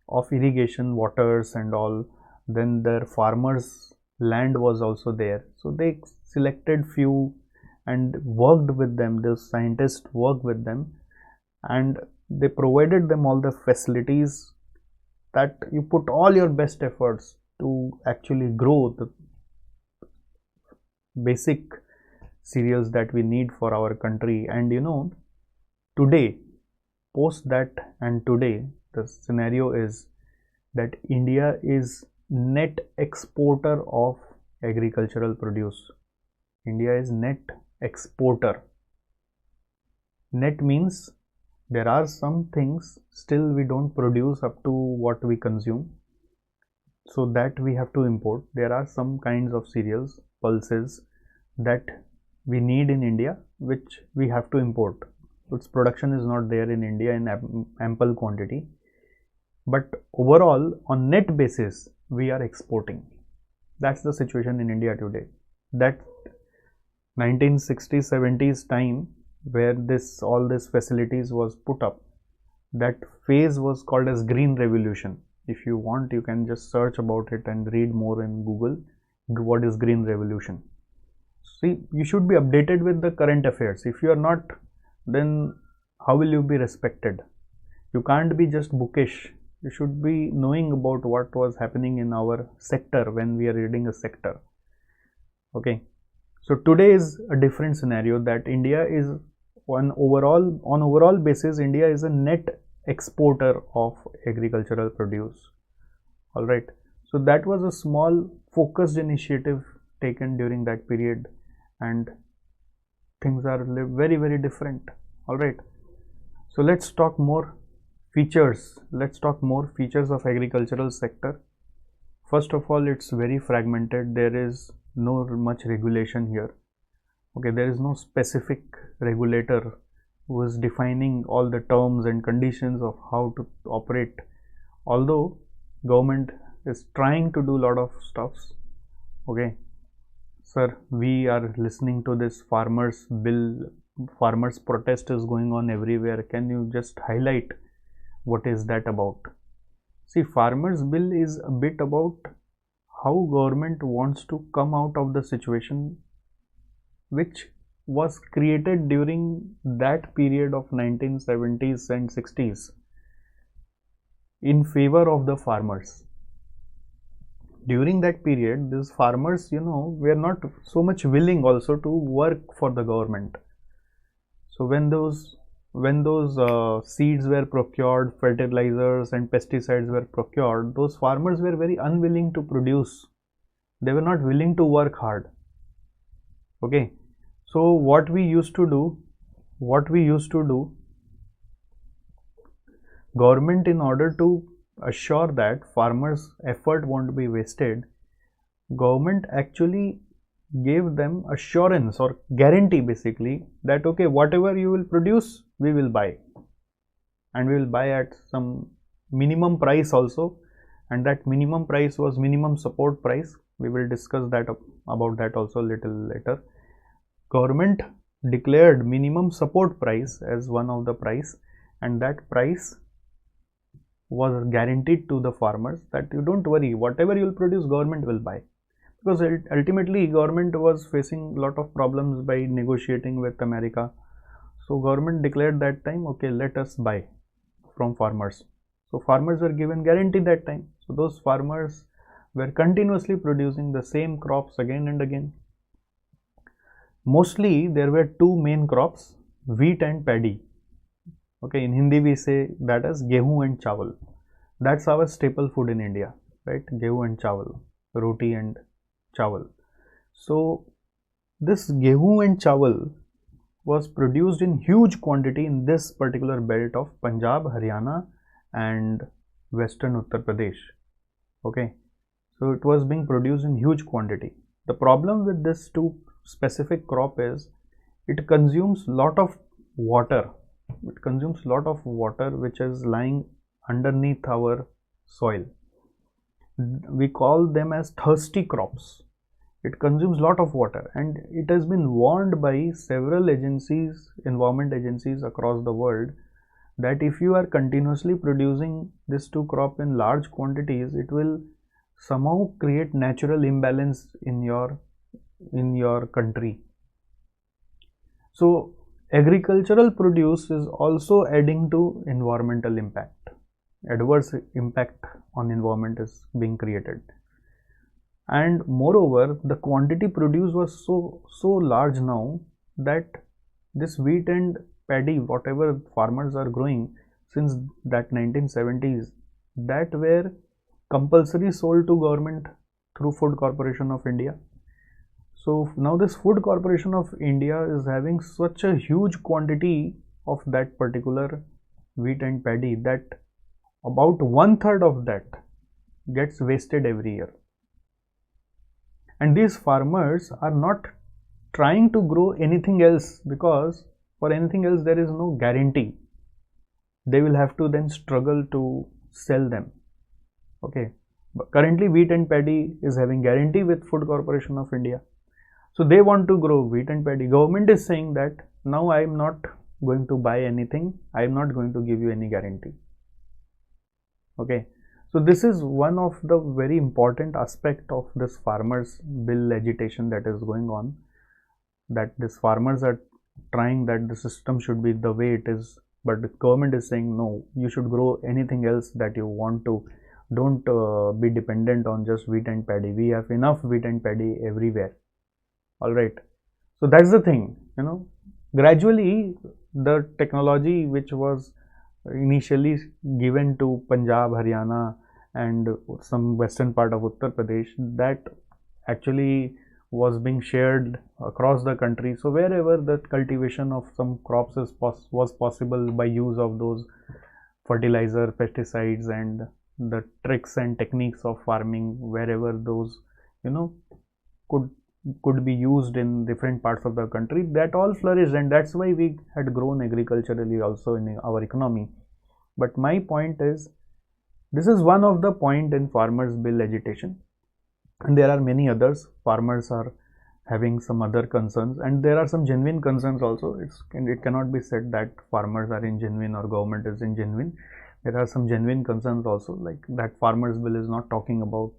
of irrigation waters and all. Then their farmers' land was also there, so they selected few and worked with them. The scientists worked with them, and they provided them all the facilities that you put all your best efforts to actually grow the basic cereals that we need for our country. And you know, today, post that and today, the scenario is that India is net exporter of agricultural produce. India is net exporter. Net means there are some things still we don't produce up to what we consume, so that we have to import. There are some kinds of cereals, pulses that we need in India, which we have to import. Its production is not there in India in ample quantity, but overall on net basis we are exporting. That's the situation in India today. That 1960s 70s time where all these facilities was put up, that phase was called as green revolution. If you want, you can just search about it and read more in Google what is green revolution. See, you should be updated with the current affairs. If you are not, then how will you be respected? You can't be just bookish. You should be knowing about what was happening in our sector when we are reading a sector. Okay, so today is a different scenario, that India is on overall basis, India is a net exporter of agricultural produce. All right, so that was a small focused initiative taken during that period, and things are very different. All right, so let's talk more features. Let's talk more features of agricultural sector. First of all, it's very fragmented. There is no much regulation here. Okay, there is no specific regulator who is defining all the terms and conditions of how to operate, although government is trying to do a lot of stuffs. Okay, sir, we are listening to this farmers bill, farmers protest is going on everywhere. Can you just highlight what is that about? See, farmers bill is a bit about how government wants to come out of the situation which was created during that period of 1970s and 60s in favor of the farmers. During that period, these farmers, were not so much willing also to work for the government. So when those seeds were procured, fertilizers and pesticides were procured, those farmers were very unwilling to produce. They were not willing to work hard. Okay, so what we used to do, government, in order to assure that farmers' effort won't be wasted, government actually gave them assurance or guarantee basically that okay, whatever you will produce, we will buy, and we will buy at some minimum price also, and that minimum price was minimum support price. We will discuss that about that also a little later. Government declared minimum support price as one of the price, and that price was guaranteed to the farmers that you don't worry, whatever you will produce, government will buy. Because ultimately government was facing a lot of problems by negotiating with America. So government declared that time, okay, let us buy from farmers. So farmers were given guarantee that time. So those farmers were continuously producing the same crops again and again. Mostly there were two main crops, wheat and paddy. Okay, in Hindi we say that as gehu and chawal. That's our staple food in India, right? Gehu and chawal, roti and chawal. So this gehu and chawal was produced in huge quantity in this particular belt of Punjab, Haryana and Western Uttar Pradesh. Okay, so it was being produced in huge quantity. The problem with this two specific crop is it consumes lot of water. It consumes lot of water which is lying underneath our soil. We call them as thirsty crops. It consumes lot of water, and it has been warned by several agencies, environment agencies across the world, that if you are continuously producing this two crop in large quantities, it will somehow create natural imbalance in your country. So agricultural produce is also adding to environmental impact. Adverse impact on environment is being created, and moreover the quantity produced was so large now that this wheat and paddy, whatever farmers are growing since that 1970s, that were compulsory sold to government through Food Corporation of India. So now this Food Corporation of India is having such a huge quantity of that particular wheat and paddy that about 1/3 of that gets wasted every year. And these farmers are not trying to grow anything else, because for anything else there is no guarantee. They will have to then struggle to sell them. Okay, but currently wheat and paddy is having guarantee with Food Corporation of India. So they want to grow wheat and paddy. Government is saying that now I am not going to buy anything. I am not going to give you any guarantee. Okay, so this is one of the very important aspect of this farmers bill agitation that is going on, that these farmers are trying that the system should be the way it is, but the government is saying no, you should grow anything else that you want to. Don't be dependent on just wheat and paddy. We have enough wheat and paddy everywhere. All right, so that's the thing, gradually the technology which was initially given to Punjab, Haryana and some western part of Uttar Pradesh, that actually was being shared across the country. So wherever the cultivation of some crops was possible by use of those fertilizer, pesticides and the tricks and techniques of farming, wherever those could could be used in different parts of the country, that all flourished, and that's why we had grown agriculturally also in our economy. But my point is, this is one of the point in farmers bill agitation, and there are many others. Farmers are having some other concerns, and there are some genuine concerns also. It cannot be said that farmers are ingenuine or government is ingenuine. There are some genuine concerns also, like that farmers bill is not talking about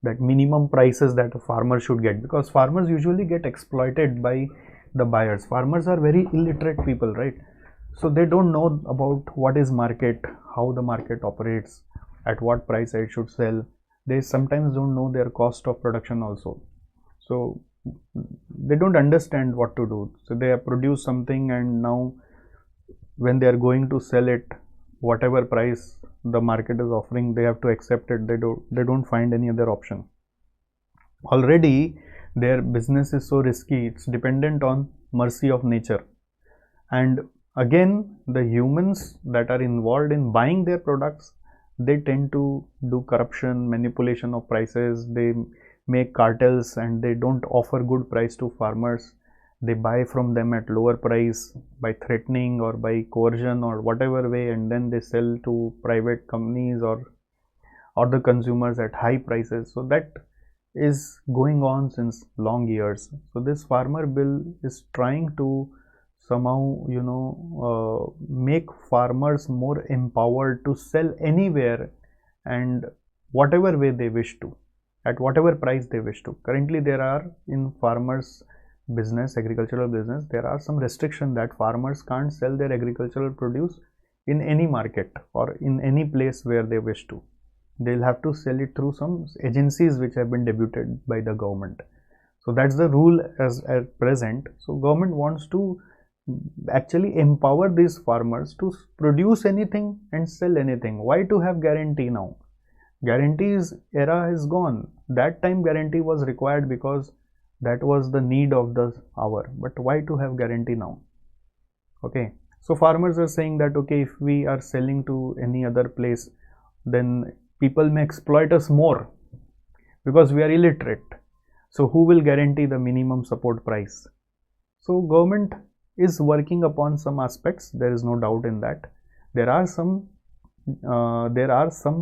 that minimum prices that a farmer should get, because farmers usually get exploited by the buyers. Farmers are very illiterate people, right? So they don't know about what is market, how the market operates, at what price I should sell. They sometimes don't know their cost of production also. So they don't understand what to do. So they have produced something, and now when they are going to sell it, whatever price the market is offering, they have to accept it. They don't find any other option. Already their business is so risky, it's dependent on mercy of nature. And again, the humans that are involved in buying their products, they tend to do corruption, manipulation of prices. They make cartels and they don't offer good price to farmers. They buy from them at lower price by threatening or by coercion or whatever way, and then they sell to private companies or the consumers at high prices. So that is going on since long years. So this farmer bill is trying to somehow, make farmers more empowered to sell anywhere and whatever way they wish to, at whatever price they wish to. Currently there are, in farmers business, agricultural business, there are some restrictions that farmers can't sell their agricultural produce in any market or in any place where they wish to. They'll have to sell it through some agencies which have been debuted by the government. So that's the rule as at present. So government wants to actually empower these farmers to produce anything and sell anything. Why to have guarantee now? Guarantees era is gone. That time guarantee was required because that was the need of the hour. But why to have guarantee now? Okay. So farmers are saying that, okay, if we are selling to any other place, then people may exploit us more because we are illiterate. So who will guarantee the minimum support price? So government is working upon some aspects. There is no doubt in that. There are some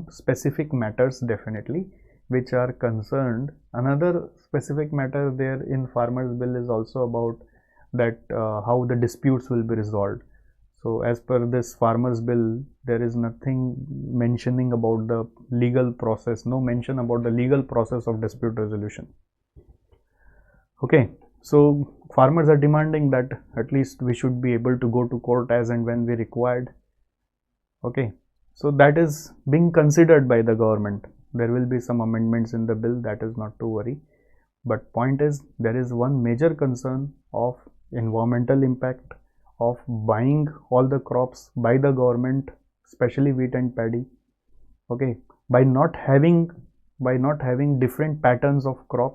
specific matters definitely which are concerned. Another specific matter there in farmers bill is also about that how the disputes will be resolved. So as per this farmers bill, there is nothing mentioning about the legal process, no mention about the legal process of dispute resolution. Okay, so farmers are demanding that at least we should be able to go to court as and when we required. Okay, so that is being considered by the government. There will be some amendments in the bill, that is not to worry. But point is, there is one major concern of environmental impact of buying all the crops by the government, especially wheat and paddy. Okay, by not having different patterns of crop,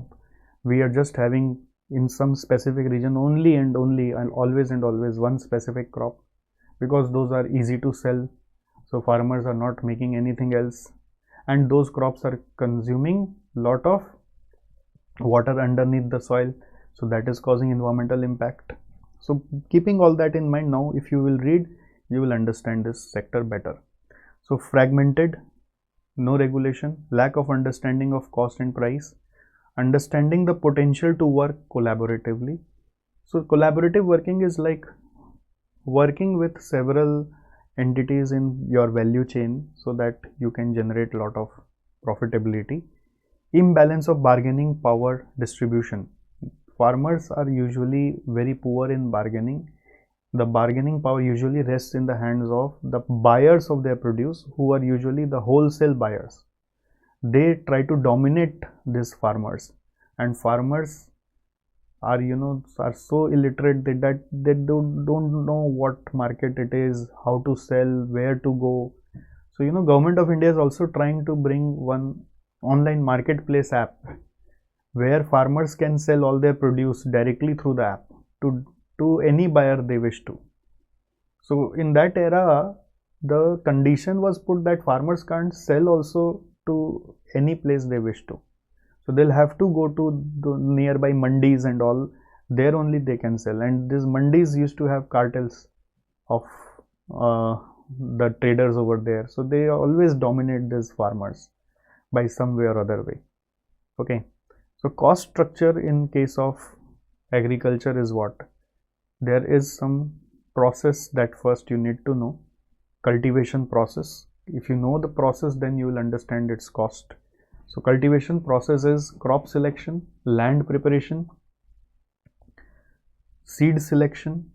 we are just having in some specific region only and always one specific crop, because those are easy to sell. So farmers are not making anything else, and those crops are consuming lot of water underneath the soil, so that is causing environmental impact. So keeping all that in mind, now if you will read, you will understand this sector better. So fragmented, no regulation, lack of understanding of cost and price, understanding the potential to work collaboratively. So collaborative working is like working with several entities in your value chain so that you can generate a lot of profitability. Imbalance of bargaining power distribution. Farmers are usually very poor in bargaining. The bargaining power usually rests in the hands of the buyers of their produce, who are usually the wholesale buyers. They try to dominate these farmers, and farmers are so illiterate that they don't know what market it is, how to sell, where to go. So Government of India is also trying to bring one online marketplace app where farmers can sell all their produce directly through the app to any buyer they wish to. So in that era, the condition was put that farmers can't sell also to any place they wish to. So they'll have to go to the nearby mandis and all. There only they can sell. And these mandis used to have cartels of the traders over there. So they always dominate these farmers by some way or other way. Okay. So cost structure in case of agriculture is what? There is some process that first you need to know. Cultivation process. If you know the process, then you will understand its cost. So cultivation process is crop selection, land preparation, seed selection,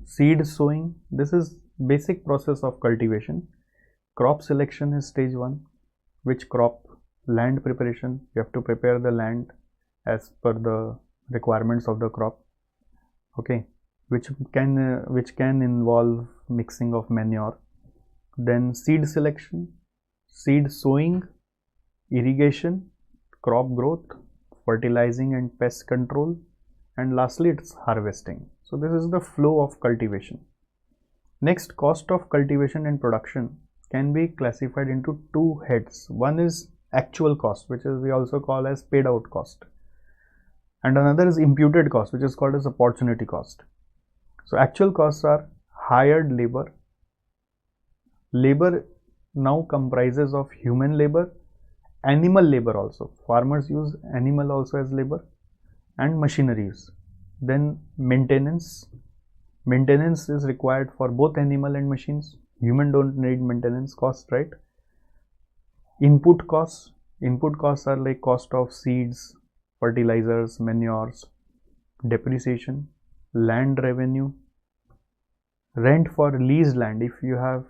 seed sowing. This is basic process of cultivation. Crop selection is stage 1. Which crop? Land preparation. You have to prepare the land as per the requirements of the crop. Okay, which can involve mixing of manure. Then seed selection, seed sowing, irrigation, crop growth, fertilizing and pest control, and lastly it's harvesting. So this is the flow of cultivation. Next, cost of cultivation and production can be classified into two heads. One is actual cost, which is we also call as paid out cost, and another is imputed cost, which is called as opportunity cost. So actual costs are hired labor. Labor now comprises of human labor, animal labor also. Farmers use animal also as labor, and machineries. Then maintenance. Maintenance is required for both animal and machines. Human don't need maintenance cost, right? Input costs. Input costs are like cost of seeds, fertilizers, manures, depreciation, land revenue, rent for leased land. If you have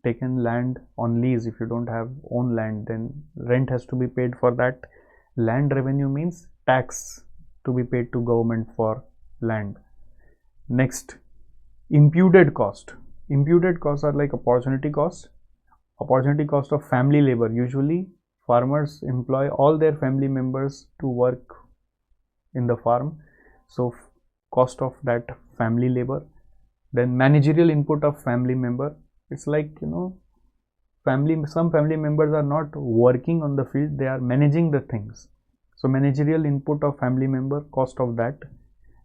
taken land on lease, if you don't have own land, then rent has to be paid for that. Land revenue means tax to be paid to government for land. Next, imputed cost. Imputed costs are like opportunity cost. Opportunity cost of family labor. Usually farmers employ all their family members to work in the farm, so cost of that family labor. Then managerial input of family member. It's like, some family members are not working on the field, they are managing the things. So managerial input of family member, cost of that.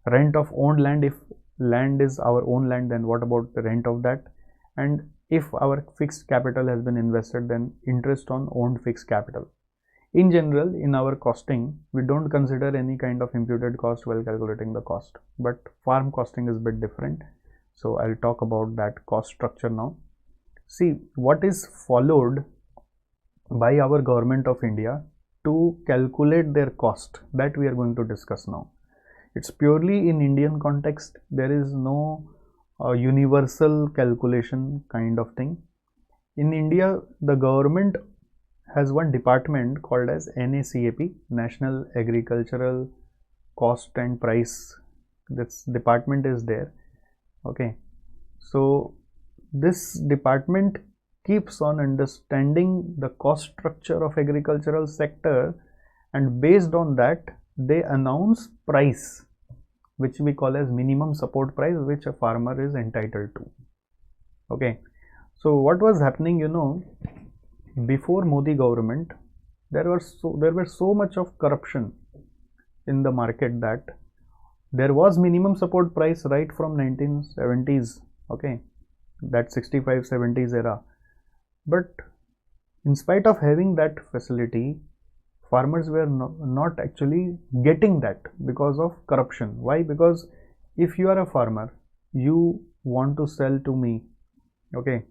Rent of owned land. If land is our own land, then what about the rent of that? And if our fixed capital has been invested, then interest on owned fixed capital. In general, in our costing, we don't consider any kind of imputed cost while calculating the cost, but farm costing is a bit different. So I'll talk about that cost structure now. See, what is followed by our government of India to calculate their cost, that we are going to discuss now. It's purely in Indian context. There is no universal calculation kind of thing. In India, the government has one department called as NACAP, National Agricultural Cost and Price. This department is there. Okay, so this department keeps on understanding the cost structure of agricultural sector, and based on that they announce price, which we call as minimum support price, which a farmer is entitled to. Okay, so what was happening, before Modi government, there were so much of corruption in the market that there was minimum support price right from 1970s. Okay, that 65-70s era. But in spite of having that facility, farmers were not actually getting that because of corruption. Why? Because if you are a farmer, you want to sell to me. Okay,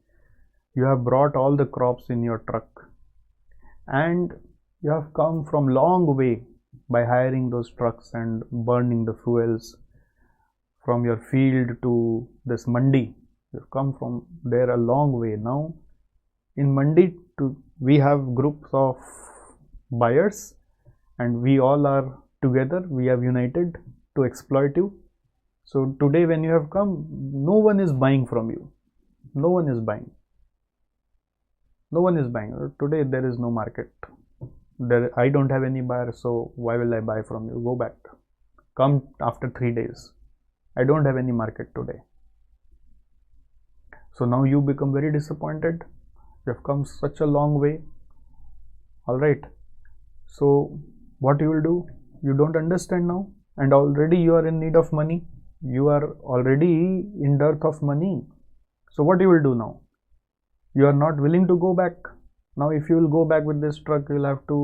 you have brought all the crops in your truck and you have come from long way by hiring those trucks and burning the fuels from your field to this mandi. You've come from there a long way. Now in mandi we have groups of buyers and we all are together, we have united to exploit you. So today when you have come, no one is buying from you. No one is buying. Today there is no market. I don't have any buyer, so why will I buy from you? Go back. Come after 3 days. I don't have any market today. So now you become very disappointed. You have come such a long way. Alright. So What you will do? You don't understand now, and already you are in need of money. You are already in dearth of money. So what you will do now? You are not willing to go back. Now if you will go back with this truck, you will have to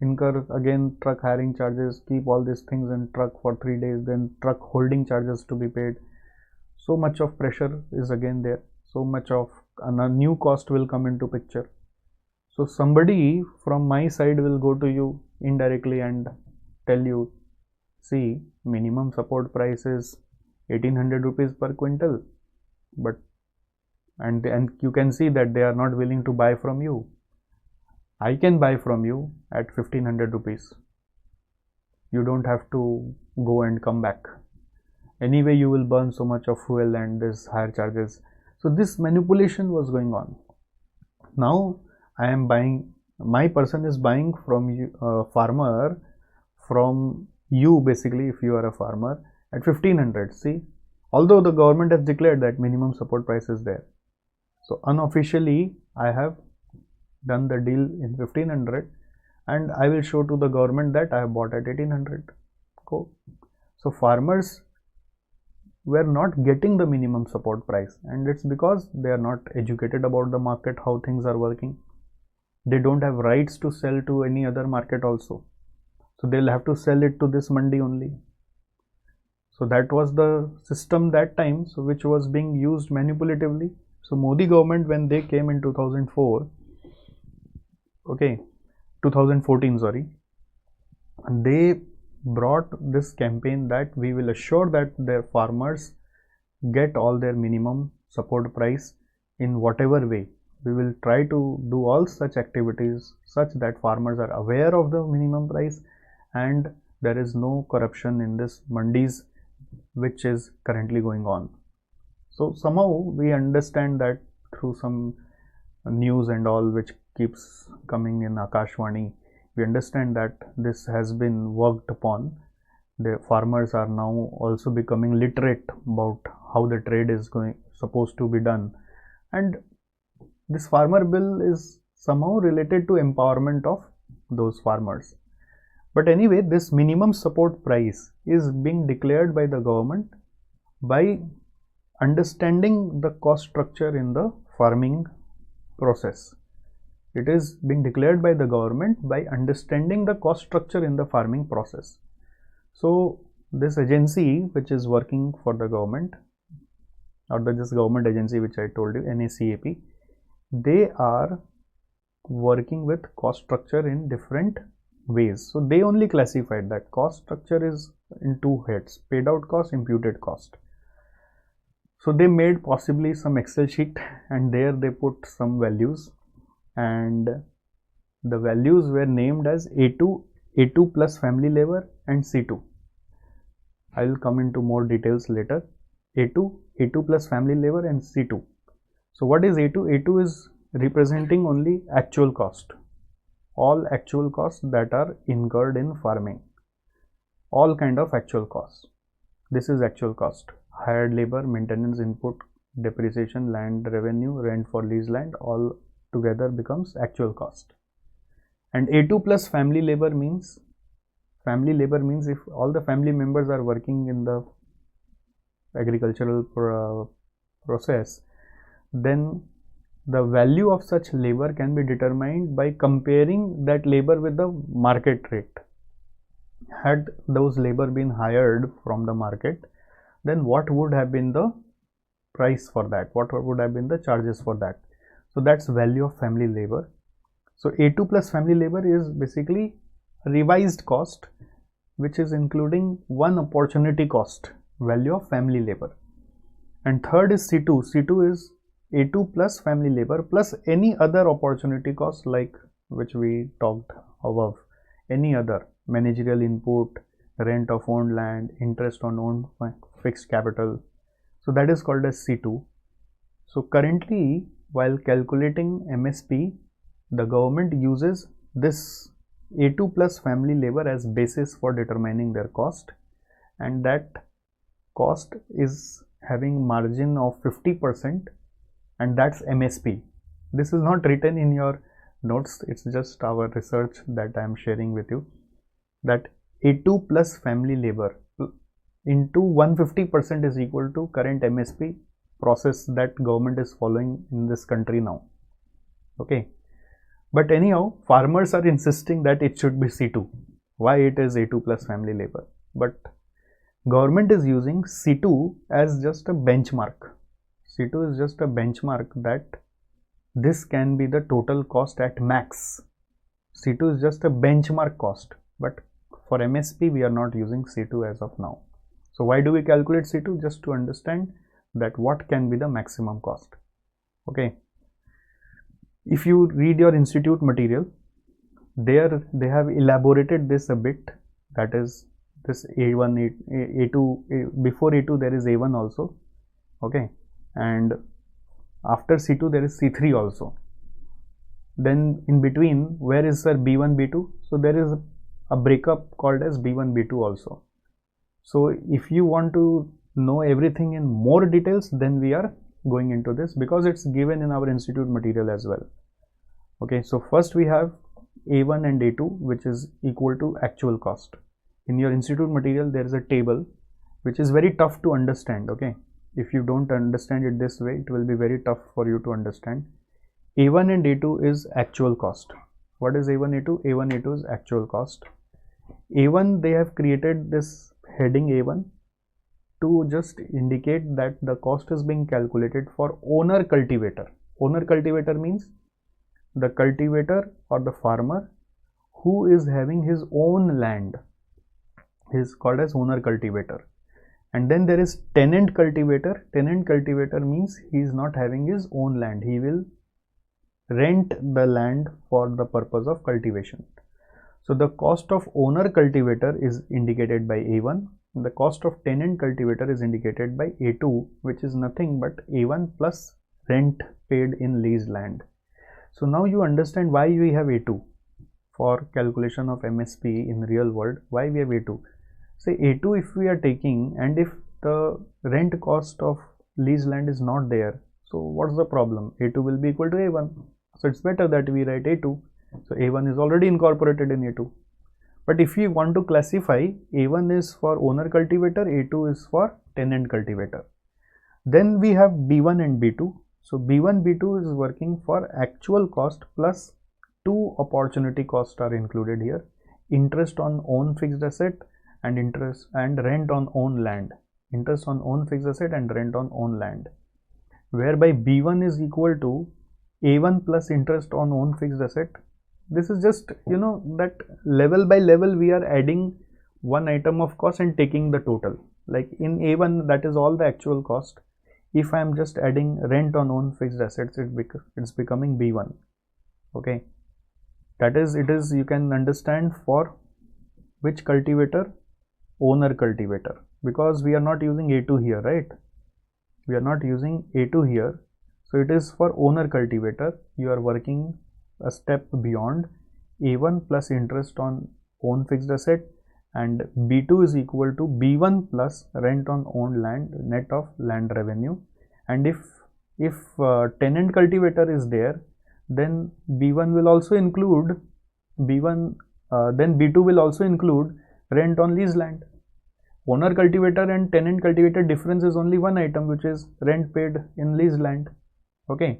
incur again truck hiring charges, keep all these things in truck for 3 days, then truck holding charges to be paid. So much of pressure is again there. So much of a new cost will come into picture. So somebody from my side will go to you indirectly and tell you, see, minimum support price is 1800 rupees per quintal, but and you can see that they are not willing to buy from you. I can buy from you at 1500 rupees. You don't have to go and come back. Anyway, you will burn so much of fuel and this higher charges. So this manipulation was going on. Now I am buying, my person is buying from you, farmer from you, basically, if you are a farmer, at 1500. See, although the government has declared that minimum support price is there. So unofficially I have done the deal in 1500 and I will show to the government that I have bought at 1800. Cool. So farmers were not getting the minimum support price, and it's because they are not educated about the market, how things are working. They don't have rights to sell to any other market also. So they'll have to sell it to this mandi only. So that was the system that time, so which was being used manipulatively. So Modi government, when they came in 2004, okay, 2014, sorry, they brought this campaign that we will assure that their farmers get all their minimum support price in whatever way. We will try to do all such activities such that farmers are aware of the minimum price and there is no corruption in this mandis which is currently going on. So somehow we understand that through some news and all which keeps coming in Akashvani, we understand that this has been worked upon. The farmers are now also becoming literate about how the trade is supposed to be done, and this farmer bill is somehow related to empowerment of those farmers. But anyway, this minimum support price is being declared by the government by understanding the cost structure in the farming process. It is being declared by the government by understanding the cost structure in the farming process. So this agency which is working for the government, or this government agency which I told you, NACAP, they are working with cost structure in different ways. So they only classified that cost structure is in two heads: paid out cost, imputed cost. So they made possibly some Excel sheet and there they put some values, and the values were named as A2 plus family labor and C2. I will come into more details later. A2 plus family labor and C2. So what is A2? A2 is representing only actual cost. All actual costs that are incurred in farming. All kind of actual costs. This is actual cost. Hired labor, maintenance, input, depreciation, land revenue, rent for lease land, all together becomes actual cost. And A2 plus family labor means if all the family members are working in the agricultural process, then the value of such labor can be determined by comparing that labor with the market rate. Had those labor been hired from the market, then what would have been the price for that? What would have been the charges for that? So that's value of family labor. So A2 plus family labor is basically a revised cost which is including one opportunity cost, value of family labor. And third is C2. C2 is A2 plus family labor plus any other opportunity cost, like which we talked above, any other managerial input, rent of owned land, interest on owned fixed capital. So that is called as C2. So currently, while calculating MSP, the government uses this A2 plus family labor as basis for determining their cost, and that cost is having margin of 50%, and that's MSP. This is not written in your notes, it's just our research that I am sharing with you. that A2 plus family labor into 150% is equal to current MSP process that government is following in this country now. Okay, but anyhow, farmers are insisting that it should be C2. Why it is A2 plus family labor? But government is using C2 as just a benchmark. C2 is just a benchmark that this can be the total cost at max. C2 is just a benchmark cost, but for MSP we are not using C2 as of now. So why do we calculate C2? Just to understand that what can be the maximum cost. Okay, if you read your institute material, there they have elaborated this a bit, that is this A1, A2, before A2 there is A1 also. Okay, and after C2 there is C3 also. Then in between, where is the B1, B2? So there is a breakup called as B1, B2 also. So if you want to know everything in more details, then we are going into this because it's given in our institute material as well. Okay, so first we have A1 and A2, which is equal to actual cost. In your institute material there is a table which is very tough to understand. Okay, if you don't understand it this way, it will be very tough for you to understand. A1 and A2 is actual cost. What is A1, A2? A1, A2 is actual cost. A1, they have created this heading A1 to just indicate that the cost is being calculated for owner cultivator. Owner cultivator means the cultivator or the farmer who is having his own land is called as owner cultivator. And then there is tenant cultivator. Tenant cultivator means he is not having his own land. He will rent the land for the purpose of cultivation. So the cost of owner cultivator is indicated by A1. The cost of tenant cultivator is indicated by A2, which is nothing but A1 plus rent paid in leased land. So now you understand why we have A2 for calculation of MSP in real world. Why we have A2? Say A2 if we are taking, and if the rent cost of leased land is not there, so what's the problem? A2 will be equal to A1. So it's better that we write A2. So A1 is already incorporated in A2. But if you want to classify, A1 is for owner cultivator, A2 is for tenant cultivator. Then we have B1 and B2. So B1, B2 is working for actual cost plus two opportunity costs are included here. Interest on own fixed asset and interest and rent on own land. Interest on own fixed asset and rent on own land. Whereby B1 is equal to A1 plus interest on own fixed asset. This is just, you know, that level by level we are adding one item of cost and taking the total. Like in A1, that is all the actual cost. If I am just adding rent on own fixed assets, it's becoming B1. Okay, that is, it is, you can understand for which cultivator? Owner cultivator, because we are not using A2 here, right? We are not using A2 here. So it is for owner cultivator. You are working a step beyond. A1 plus interest on own fixed asset and B2 is equal to B1 plus rent on owned land, net of land revenue. And if tenant cultivator is there, then B1 will also include then B2 will also include rent on leased land. Owner cultivator and tenant cultivator difference is only one item, which is rent paid in leased land. Okay,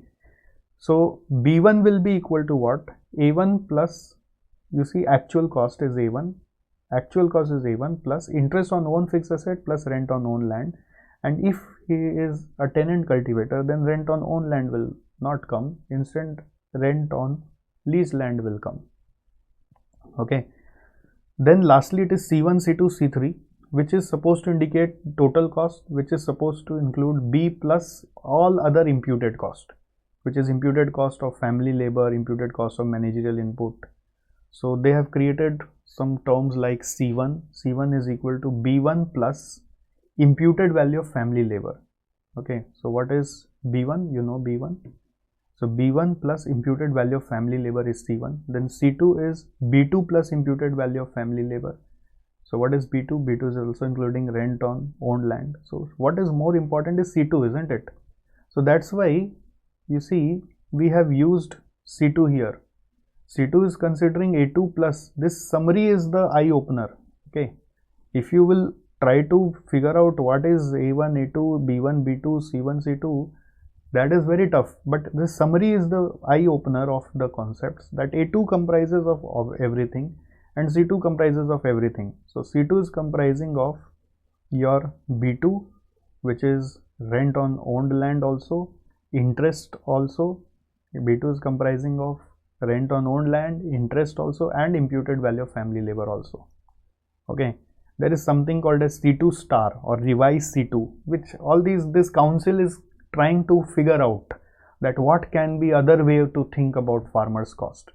so B1 will be equal to what? A1 plus, you see, actual cost is A1. Actual cost is A1 plus interest on own fixed asset plus rent on own land. And if he is a tenant cultivator, then rent on own land will not come. Instead, rent on leased land will come. Okay. Then lastly, it is C1, C2, C3, which is supposed to indicate total cost, which is supposed to include B plus all other imputed cost, which is imputed cost of family labor, imputed cost of managerial input. So they have created some terms like C1. C1 is equal to B1 plus imputed value of family labor. Okay, so what is B1? You know B1. So B1 plus imputed value of family labor is C1. Then C2 is B2 plus imputed value of family labor. So what is B2? B2 is also including rent on owned land. So what is more important is C2, isn't it? So that's why you see we have used C2 here. C2 is considering A2 plus. This summary is the eye opener. Okay, if you will try to figure out what is A1, A2, B1, B2, C1, C2, that is very tough. But this summary is the eye opener of the concepts, that A2 comprises of everything and C2 comprises of everything. So C2 is comprising of your B2, which is rent on owned land also, interest also. B2 is comprising of rent on owned land, interest also, and imputed value of family labor also. Okay, there is something called as C2 star or revised C2, which all this council is trying to figure out that what can be other way to think about farmers cost.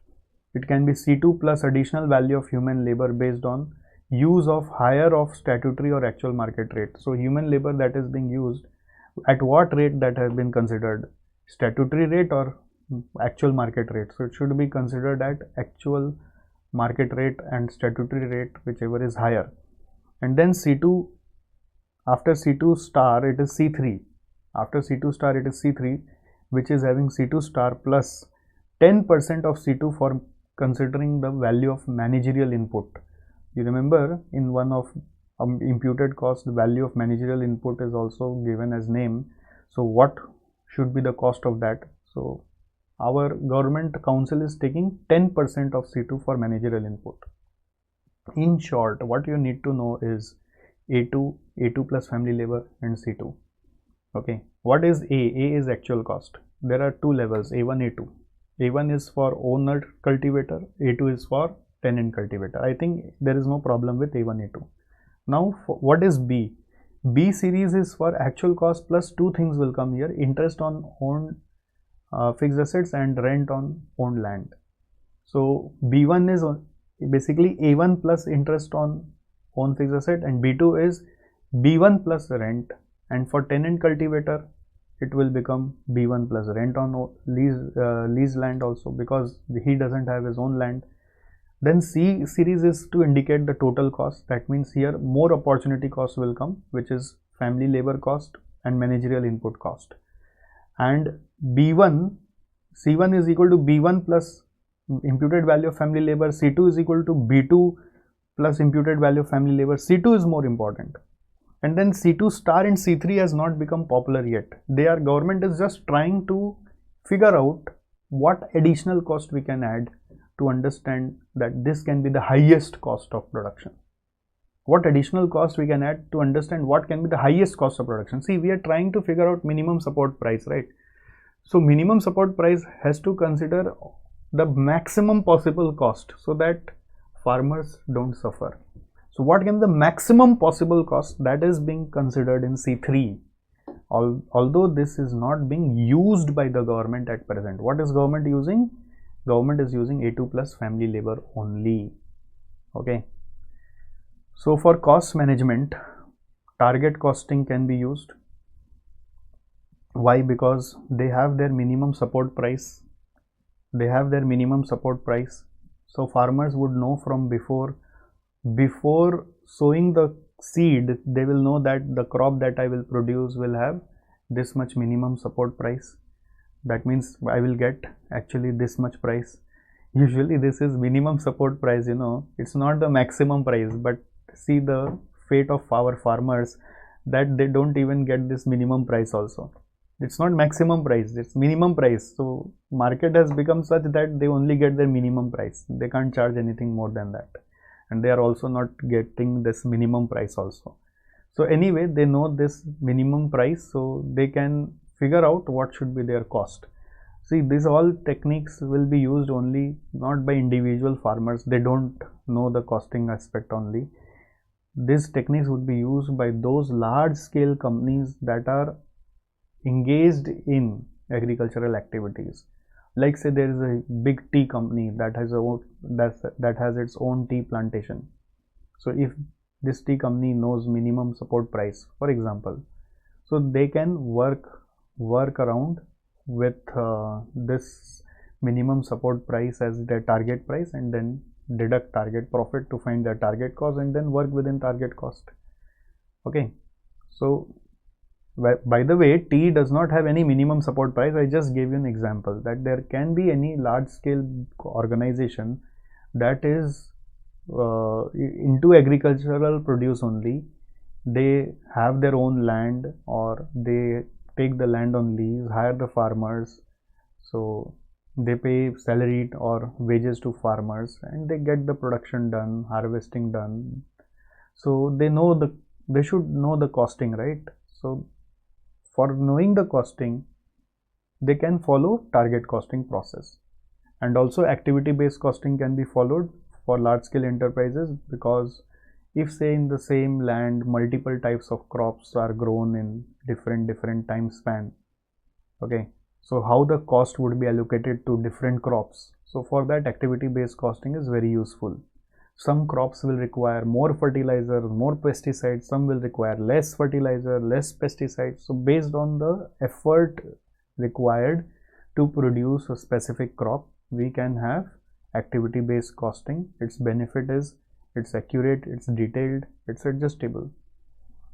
It can be C2 plus additional value of human labor based on use of higher of statutory or actual market rate. So human labor that is being used, at what rate that has been considered, statutory rate or actual market rate. So it should be considered at actual market rate and statutory rate, whichever is higher. And then C2, after C2 star it is C3. After C2 star it is C3, which is having C2 star plus 10% of C2 for considering the value of managerial input. You remember in one of imputed cost, the value of managerial input is also given as name. So what should be the cost of that? So our government council is taking 10% of C2 for managerial input. In short, what you need to know is A2, A2 plus family labor and C2. Okay, what is A? A is actual cost. There are two levels, A1, A2. A1 is for owner cultivator, A2 is for tenant cultivator. I think there is no problem with A1, A2. Now, what is B? B series is for actual cost plus two things will come here, interest on owned fixed assets and rent on owned land. So B1 is basically A1 plus interest on owned fixed asset, and B2 is B1 plus rent, and for tenant cultivator it will become B1 plus rent on lease land also, because he doesn't have his own land. Then C series is to indicate the total cost. That means here more opportunity cost will come, which is family labor cost and managerial input cost. And B1, C1 is equal to B1 plus imputed value of family labor, C2 is equal to B2 plus imputed value of family labor. C2 is more important. And then C2 star and C3 has not become popular yet. Government is just trying to figure out what additional cost we can add to understand that this can be the highest cost of production. What additional cost we can add to understand what can be the highest cost of production. See, we are trying to figure out minimum support price, right? So minimum support price has to consider the maximum possible cost so that farmers don't suffer. So what can be the maximum possible cost that is being considered in C3? Although this is not being used by the government at present. What is government using? Government is using A2 plus family labor only. Okay. So for cost management, target costing can be used. Why? Because they have their minimum support price. So farmers would know from before sowing the seed, they will know that the crop that I will produce will have this much minimum support price. That means I will get actually this much price. Usually this is minimum support price, you know, it's not the maximum price. But see the fate of our farmers, that they don't even get this minimum price also. It's not maximum price, it's minimum price. So market has become such that they only get their minimum price. They can't charge anything more than that. And they are also not getting this minimum price also. So anyway, they know this minimum price, so they can figure out what should be their cost. See, these all techniques will be used only not by individual farmers. They don't know the costing aspect only. These techniques would be used by those large scale companies that are engaged in agricultural activities. Like say there is a big tea company that has its own tea plantation. So if this tea company knows minimum support price, for example, so they can work around with this minimum support price as their target price, and then deduct target profit to find their target cost, and then work within target cost. Okay, so By the way, tea does not have any minimum support price. I just gave you an example that there can be any large scale organization that is into agricultural produce only. They have their own land, or they take the land on lease, hire the farmers, so they pay salary or wages to farmers, and they get the production done, harvesting done. So they should know the costing, right? So for knowing the costing, they can follow target costing process. And also activity based costing can be followed for large scale enterprises, because if say in the same land multiple types of crops are grown in different time span, okay, so how the cost would be allocated to different crops. So for that, activity based costing is very useful. Some crops will require more fertilizer, more pesticides, some will require less fertilizer, less pesticides. So based on the effort required to produce a specific crop, we can have activity based costing. Its benefit is it's accurate, it's detailed, it's adjustable.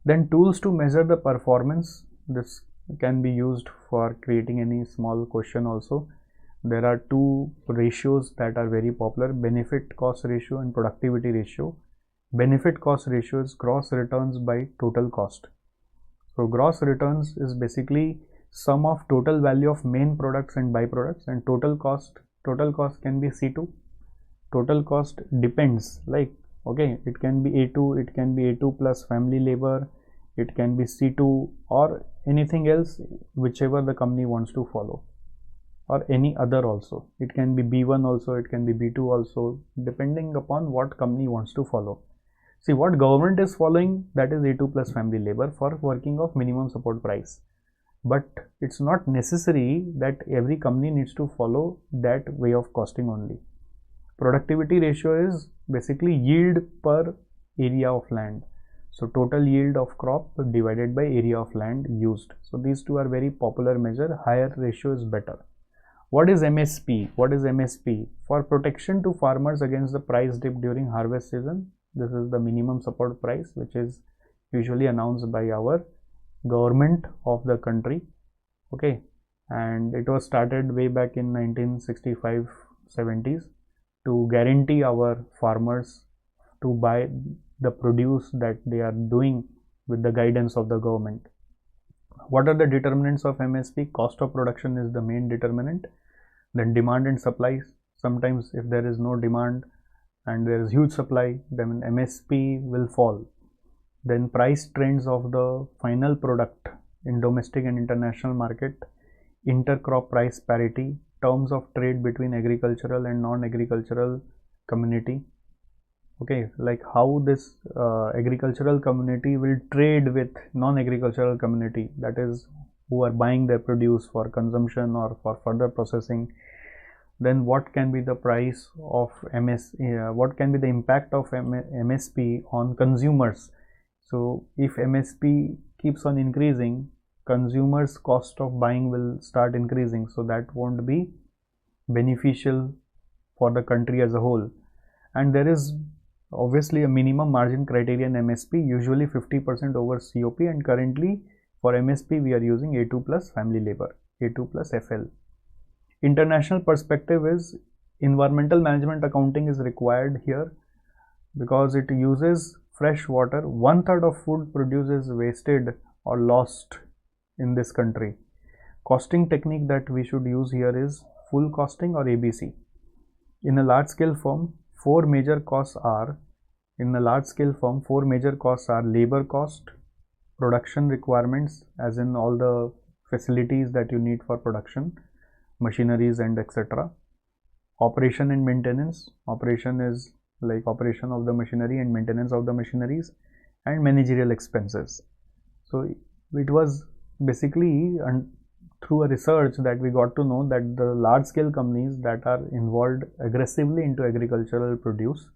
Then tools to measure the performance. This can be used for creating any small question also. There are two ratios that are very popular: benefit cost ratio and productivity ratio. Benefit cost ratio is gross returns by total cost. So gross returns is basically sum of total value of main products and byproducts, and total cost can be C2. Total cost depends, like, okay, it can be A2, it can be A2 plus family labor, it can be C2 or anything else, whichever the company wants to follow, or any other also. It can be B1 also, it can be B2 also, depending upon what company wants to follow. See, what government is following, that is A2 plus family labor for working of minimum support price. But it's not necessary that every company needs to follow that way of costing only. Productivity ratio is basically yield per area of land. So total yield of crop divided by area of land used. So these two are very popular measure. Higher ratio is better. What is MSP? What is MSP? For protection to farmers against the price dip during harvest season, this is the minimum support price, which is usually announced by our government of the country. Okay, and it was started way back in 1965-70s to guarantee our farmers to buy the produce that they are doing with the guidance of the government. What are the determinants of MSP? Cost of production is the main determinant. Then demand and supply. Sometimes if there is no demand and there is huge supply, then MSP will fall. Then price trends of the final product in domestic and international market, intercrop price parity, terms of trade between agricultural and non-agricultural community. Okay, like how this agricultural community will trade with non-agricultural community, that is who are buying their produce for consumption or for further processing. Then what can be the price of what can be the impact of MSP on consumers? So if MSP keeps on increasing, consumers' cost of buying will start increasing, so that won't be beneficial for the country as a whole. And there is obviously a minimum margin criteria in MSP, usually 50% over COP, and currently for MSP we are using A2 plus family labor, A2 plus FL. International perspective is environmental management accounting is required here, because it uses fresh water. 1/3 of food produced is wasted or lost in this country. Costing technique that we should use here is full costing or ABC. In a large scale firm, four major costs are labor cost, production requirements, as in all the facilities that you need for production, machineries and etc. Operation and maintenance. Operation is like operation of the machinery and maintenance of the machineries, and managerial expenses. So it was basically through a research that we got to know that the large scale companies that are involved aggressively into agricultural produce,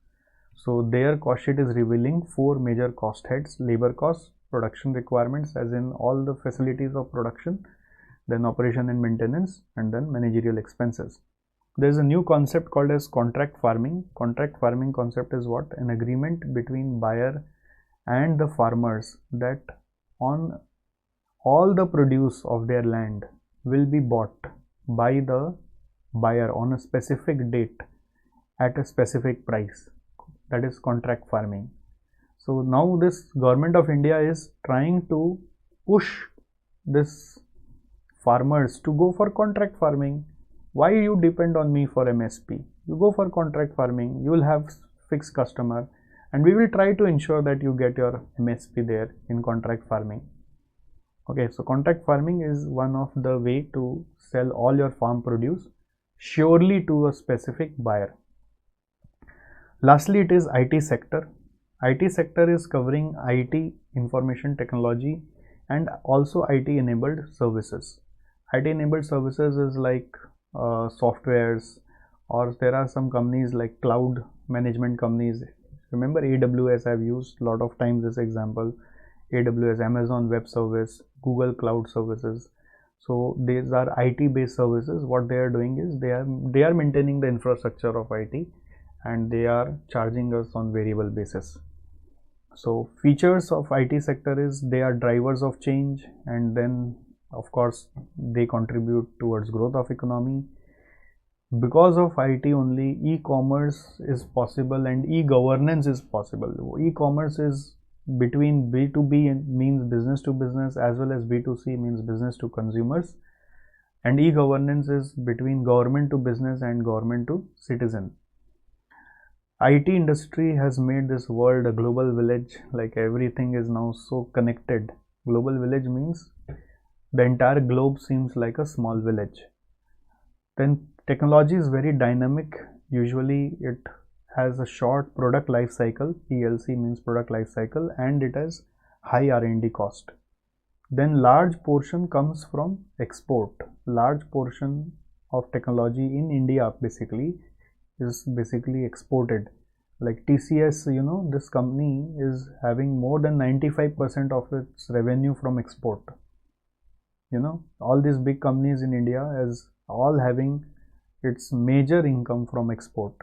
so their cost sheet is revealing four major cost heads: labor costs, production requirements, as in all the facilities of production, then operation and maintenance, and then managerial expenses. There is a new concept called as contract farming. Contract farming concept is what? An agreement between buyer and the farmers that on all the produce of their land will be bought by the buyer on a specific date at a specific price. That is contract farming. So now this government of India is trying to push this farmers to go for contract farming. Why you depend on me for MSP? You go for contract farming, you will have fixed customer, and we will try to ensure that you get your MSP there in contract farming. Okay, so contract farming is one of the way to sell all your farm produce surely to a specific buyer. Lastly, it is IT sector. IT sector is covering IT, information technology, and also IT enabled services. IT enabled services is like softwares, or there are some companies like cloud management companies. Remember AWS, I've used a lot of times this example. AWS, Amazon Web Service, Google Cloud Services. So these are IT based services. What they are doing is they are maintaining the infrastructure of IT, and they are charging us on variable basis. So features of IT sector is they are drivers of change, and then of course they contribute towards growth of economy. Because of IT only e-commerce is possible and e-governance is possible. E-commerce is between B2B means business to business, as well as B2C means business to consumers, and e-governance is between government to business and government to citizen. IT industry has made this world a global village. Like everything is now so connected. Global village means the entire globe seems like a small village. Then technology is very dynamic. Usually it has a short product life cycle. PLC means product life cycle, and it has high R&D cost. Then large portion comes from export. Large portion of technology in India basically is basically exported. Like TCS, you know, this company is having more than 95% of its revenue from export. You know, all these big companies in India is all having its major income from export,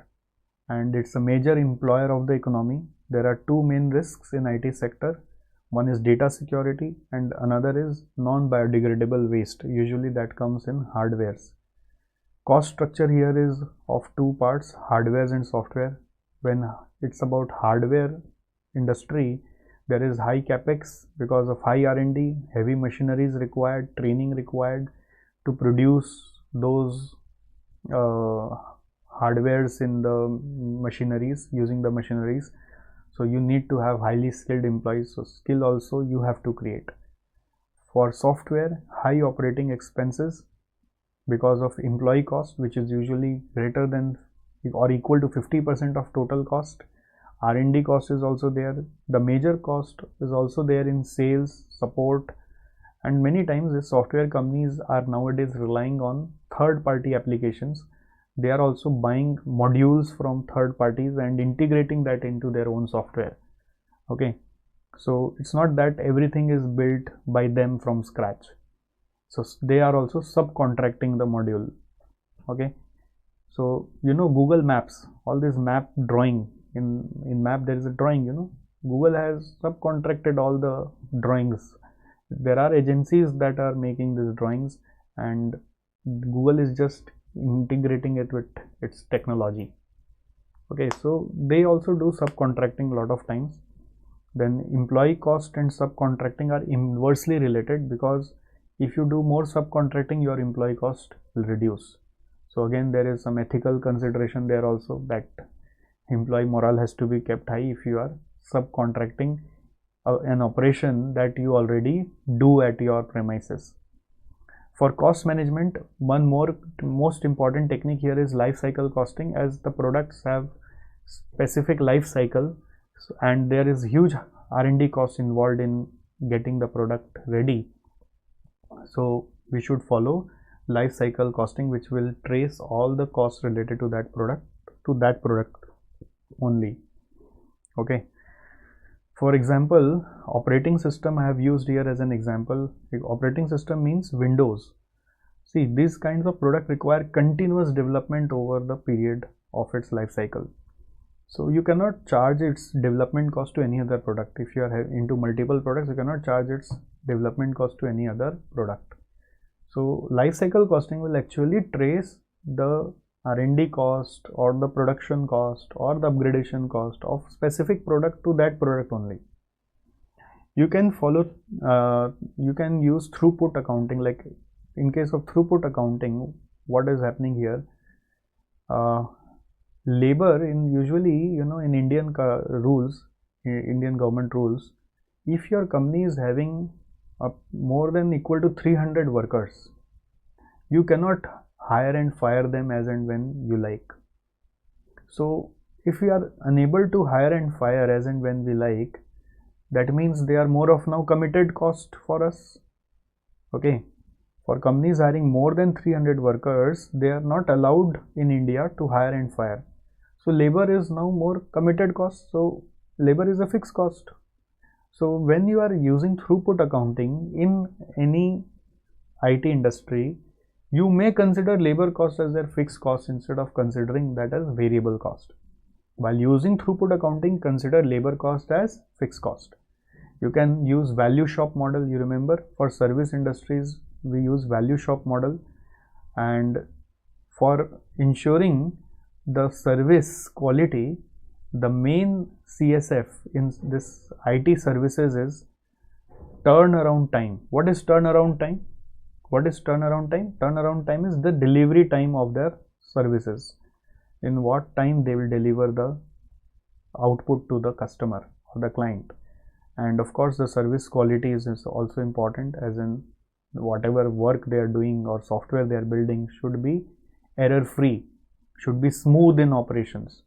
and it's a major employer of the economy. There are two main risks in IT sector. One is data security, and another is non-biodegradable waste. Usually that comes in hardwares. Cost structure here is of two parts, hardwares and software. When it's about hardware industry, there is high capex because of high R&D, heavy machineries required, training required to produce those hardwares in the machineries, using the machineries. So you need to have highly skilled employees. So skill also you have to create. For software, high operating expenses because of employee cost, which is usually greater than or equal to 50% of total cost. R&D cost is also there. The major cost is also there in sales, support, and many times the software companies are nowadays relying on third-party applications. They are also buying modules from third parties and integrating that into their own software. Okay, so it's not that everything is built by them from scratch. So they are also subcontracting the module. Okay, so you know Google Maps, all this map drawing, in map there is a drawing, you know, Google has subcontracted all the drawings. There are agencies that are making these drawings, and Google is just integrating it with its technology. Okay, so they also do subcontracting a lot of times. Then employee cost and subcontracting are inversely related, because if you do more subcontracting, your employee cost will reduce. So again, there is some ethical consideration there also, that employee morale has to be kept high if you are subcontracting an operation that you already do at your premises. For cost management, one most important technique here is life cycle costing, as the products have specific life cycle, and there is huge R&D cost involved in getting the product ready. So we should follow life cycle costing, which will trace all the costs related to that product only. Okay, for example, operating system I have used here as an example. Operating system means Windows. See, these kinds of products require continuous development over the period of its life cycle. So you cannot charge its development cost to any other product. If you are into multiple products, you cannot charge its development cost to any other product. So life cycle costing will actually trace the R&D cost or the production cost or the upgradation cost of specific product to that product only. You can follow, you can use throughput accounting. Like in case of throughput accounting, what is happening here? Labor in usually, in Indian rules, Indian government rules, if your company is having more than equal to 300 workers, you cannot hire and fire them as and when you like. So if we are unable to hire and fire as and when we like, that means they are more of now committed cost for us. Okay, for companies hiring more than 300 workers, they are not allowed in India to hire and fire. So labor is now more committed cost. So labor is a fixed cost. So when you are using throughput accounting in any IT industry, you may consider labor cost as their fixed cost instead of considering that as variable cost. While using throughput accounting, consider labor cost as fixed cost. You can use value shop model. You remember, for service industries, we use value shop model, and for ensuring the service quality, the main CSF in this IT services is turnaround time. What is turnaround time? What is turnaround time? Turnaround time is the delivery time of their services. In what time they will deliver the output to the customer or the client. And of course, the service quality is also important, as in whatever work they are doing or software they are building should be error free, should be smooth in operations.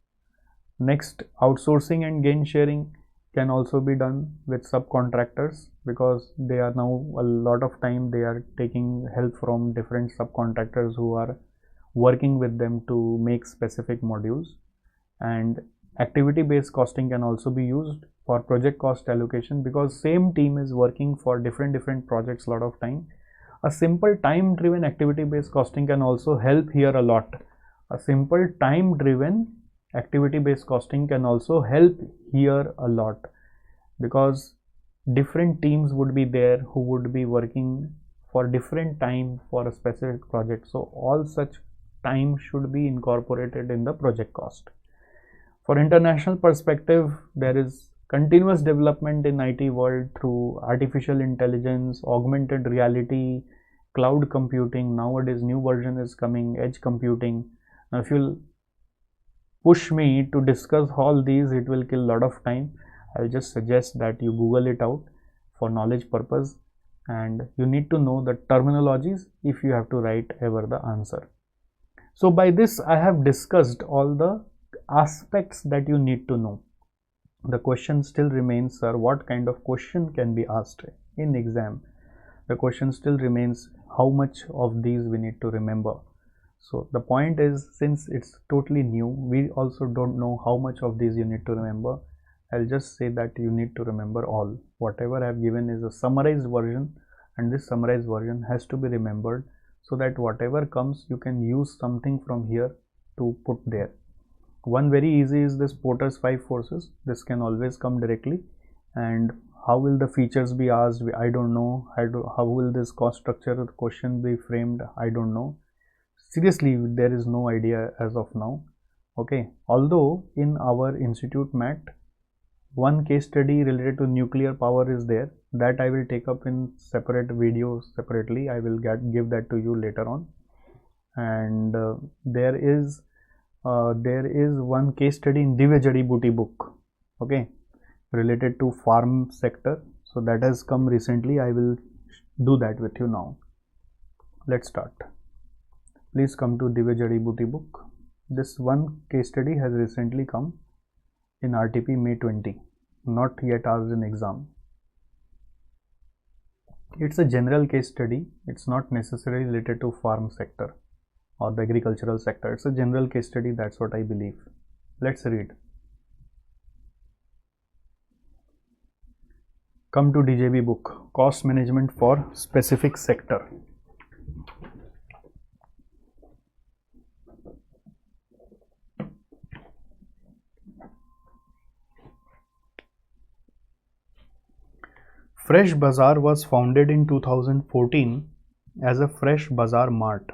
Next, outsourcing and gain sharing can also be done with subcontractors, because they are now a lot of time they are taking help from different subcontractors who are working with them to make specific modules. And activity based costing can also be used for project cost allocation, because same team is working for different projects a lot of time. A simple time driven activity based costing can also help here a lot. A simple time driven activity based costing can also help here a lot, because different teams would be there who would be working for different time for a specific project. So all such time should be incorporated in the project cost. For international perspective, there is continuous development in IT world through artificial intelligence, augmented reality, cloud computing. Nowadays new version is coming, edge computing. Now if you'll push me to discuss all these, it will kill a lot of time. I'll just suggest that you Google it out for knowledge purpose, and you need to know the terminologies if you have to write ever the answer. So by this I have discussed all the aspects that you need to know. The question still remains, sir, what kind of question can be asked in exam? The question still remains, how much of these we need to remember. So the point is, since it's totally new, we also don't know how much of these you need to remember. I'll just say that you need to remember all. Whatever I have given is a summarized version, and this summarized version has to be remembered, so that whatever comes, you can use something from here to put there. One very easy is this Porter's 5 forces. This can always come directly. And how will the features be asked? I don't know. How will this cost structure question be framed? I don't know. Seriously, there is no idea as of now. Okay, although in our institute MAT, one case study related to nuclear power is there, that I will take up in separate videos separately. I will give that to you later on. And there is one case study in Divya Jadi Booty book, okay, related to farm sector. So that has come recently. I will do that with you now. Let's start. Please come to Divya Jadi Booty book. This one case study has recently come in RTP May 20, not yet asked in exam. It's a general case study. It's not necessarily related to farm sector or the agricultural sector. It's a general case study, that's what I believe. Let's read. Come to DJB book, cost management for specific sector. Fresh Bazaar was founded in 2014 as a Fresh Bazaar Mart.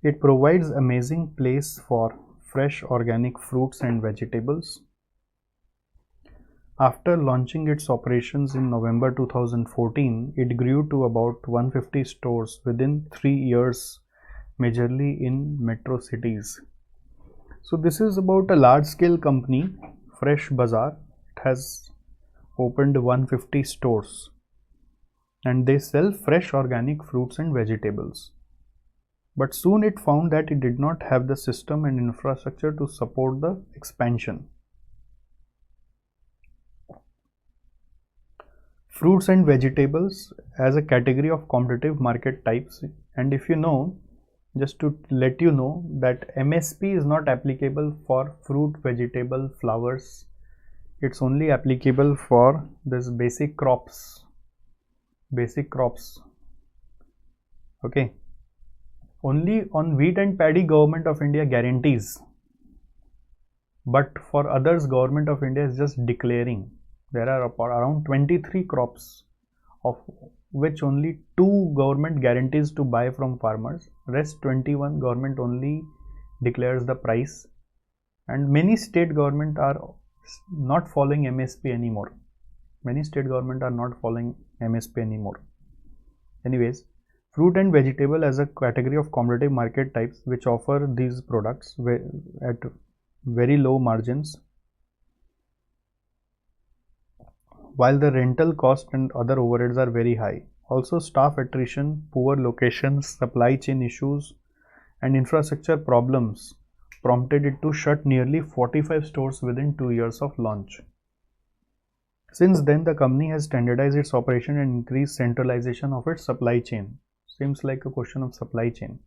It provides amazing place for fresh organic fruits and vegetables. After launching its operations in November 2014, it grew to about 150 stores within 3 years, majorly in metro cities. So this is about a large scale company, Fresh Bazaar. It has opened 150 stores and they sell fresh organic fruits and vegetables. But soon it found that it did not have the system and infrastructure to support the expansion. Fruits and vegetables as a category of competitive market types, and if you know, just to let you know that MSP is not applicable for fruit, vegetable, flowers. It's only applicable for this basic crops. Okay, only on wheat and paddy government of India guarantees, but for others government of India is just declaring. There are around 23 crops, of which only 2 government guarantees to buy from farmers. Rest 21 government only declares the price, and many state government are not following MSP anymore. Anyways, fruit and vegetable as a category of competitive market types which offer these products at very low margins, while the rental cost and other overheads are very high. Also, staff attrition, poor locations, supply chain issues and infrastructure problems prompted it to shut nearly 45 stores within 2 years of launch. Since then, the company has standardized its operation and increased centralization of its supply chain. Seems like a question of supply chain.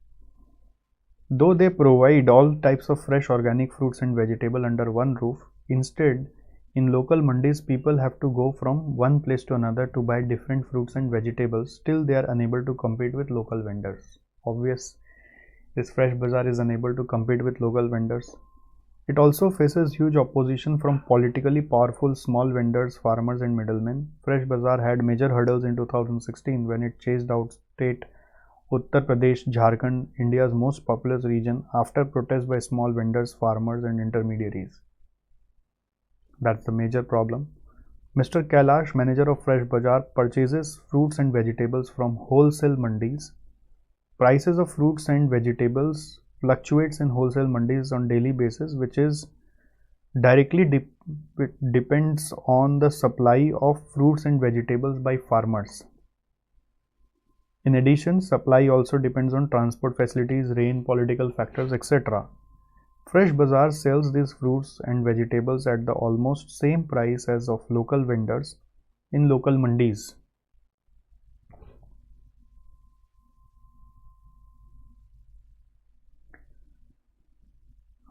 Though they provide all types of fresh organic fruits and vegetable under one roof, instead, in local mandis, people have to go from one place to another to buy different fruits and vegetables. Still, they are unable to compete with local vendors. Obvious, this Fresh Bazaar is unable to compete with local vendors. It also faces huge opposition from politically powerful small vendors, farmers and middlemen. Fresh Bazaar had major hurdles in 2016 when it chased out state Uttar Pradesh, Jharkhand, India's most populous region, after protests by small vendors, farmers and intermediaries. That's the major problem. Mr. Kailash, manager of Fresh Bazaar, purchases fruits and vegetables from wholesale mandis. Prices of fruits and vegetables fluctuates in wholesale mandis on daily basis, which is directly depends on the supply of fruits and vegetables by farmers. In addition, supply also depends on transport facilities, rain, political factors, etc. Fresh Bazaar sells these fruits and vegetables at the almost same price as of local vendors in local mandis.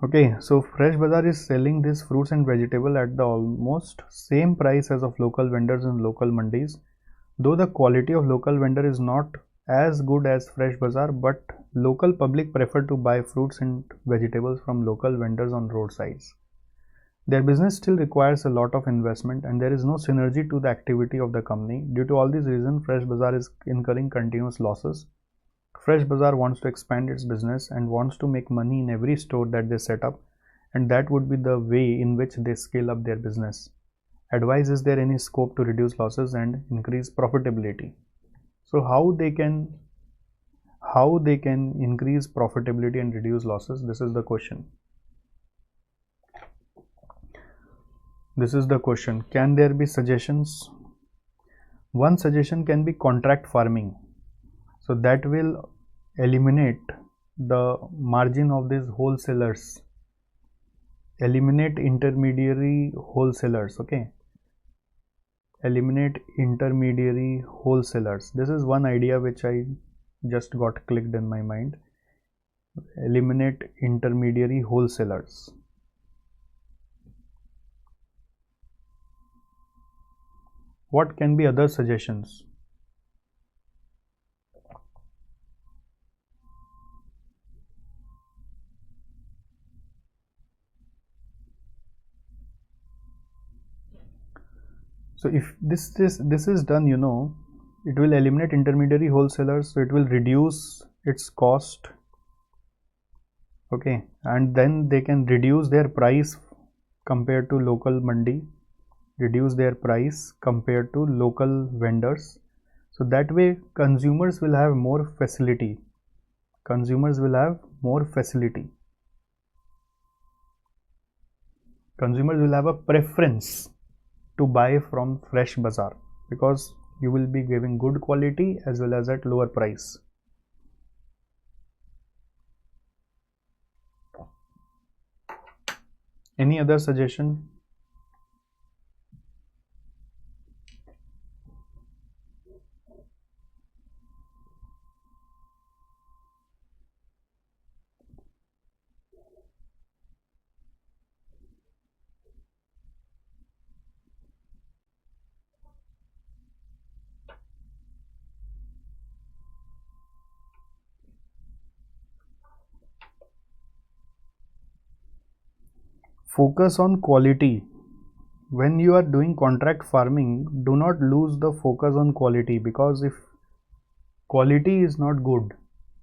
Okay, so Fresh Bazaar is selling these fruits and vegetables at the almost same price as of local vendors in local mandis. Though the quality of local vendor is not as good as Fresh Bazaar, but local public prefer to buy fruits and vegetables from local vendors on roadsides. Their business still requires a lot of investment and there is no synergy to the activity of the company. Due to all these reasons, Fresh Bazaar is incurring continuous losses. Fresh Bazaar wants to expand its business and wants to make money in every store that they set up, and that would be the way in which they scale up their business. Advice: is there any scope to reduce losses and increase profitability? So how they can increase profitability and reduce losses? This is the question. Can there be suggestions? One suggestion can be contract farming. So that will eliminate the margin of these wholesalers, eliminate intermediary wholesalers. Okay, eliminate intermediary wholesalers. This is one idea which I just got clicked in my mind. Eliminate intermediary wholesalers. What can be other suggestions? So if this is done, you know, it will eliminate intermediary wholesalers, so it will reduce its cost. Okay, and then they can reduce their price compared to local mandi, reduce their price compared to local vendors. So that way consumers will have more facility. Consumers will have more facility. Consumers will have a preference to buy from fresh bazaar because you will be giving good quality as well as at lower price. Any other suggestion? Focus on quality. When you are doing contract farming, do not lose the focus on quality, because if quality is not good,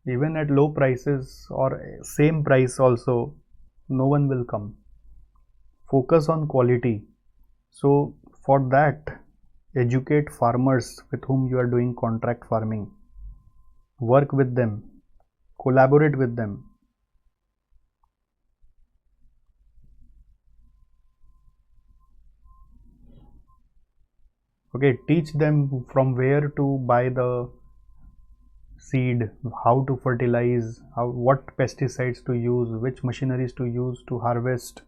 even at low prices or same price also, no one will come. Focus on quality. So for that, educate farmers with whom you are doing contract farming. Work with them, collaborate with them. Okay, teach them from where to buy the seed, how to fertilize, what pesticides to use, which machineries to use to harvest.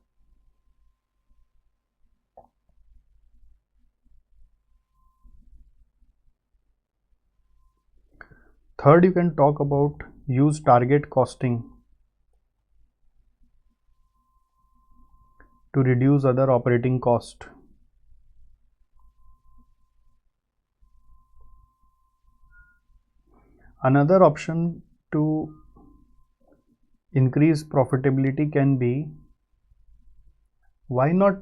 Third, you can talk about use target costing to reduce other operating cost. Another option to increase profitability can be, why not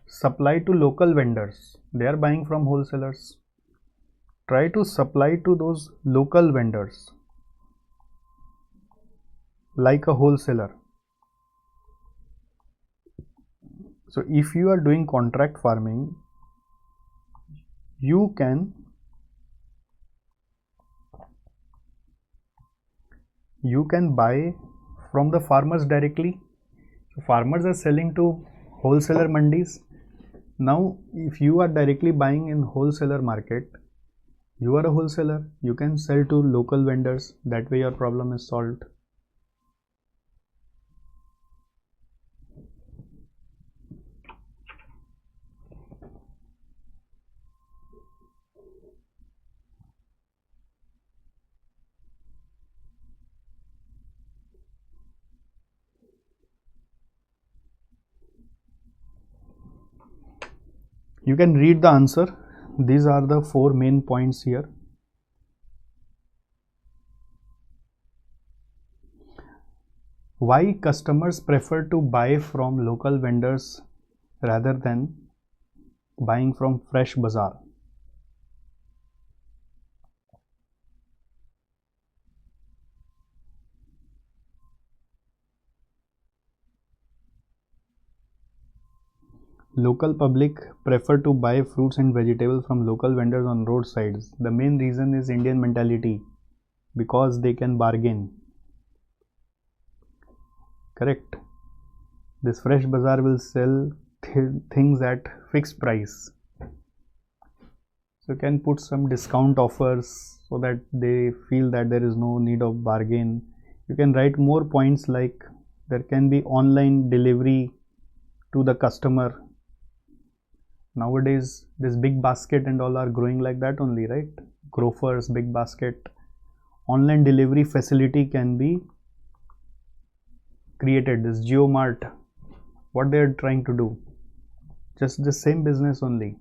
supply to local vendors? They are buying from wholesalers. Try to supply to those local vendors like a wholesaler. So if you are doing contract farming, you can buy from the farmers directly. So farmers are selling to wholesaler mandis. Now if you are directly buying in wholesaler market, you are a wholesaler, you can sell to local vendors. That way your problem is solved. You can read the answer. These are the 4 main points here. Why customers prefer to buy from local vendors rather than buying from fresh bazaar? Local public prefer to buy fruits and vegetables from local vendors on roadsides. The main reason is Indian mentality, because they can bargain. Correct. This fresh bazaar will sell things at fixed price. So you can put some discount offers so that they feel that there is no need of bargain. You can write more points like there can be online delivery to the customer. Nowadays this big basket and all are growing like that only, right? Grofers, big basket. Online delivery facility can be created. This JioMart, what they are trying to do, just the same business only.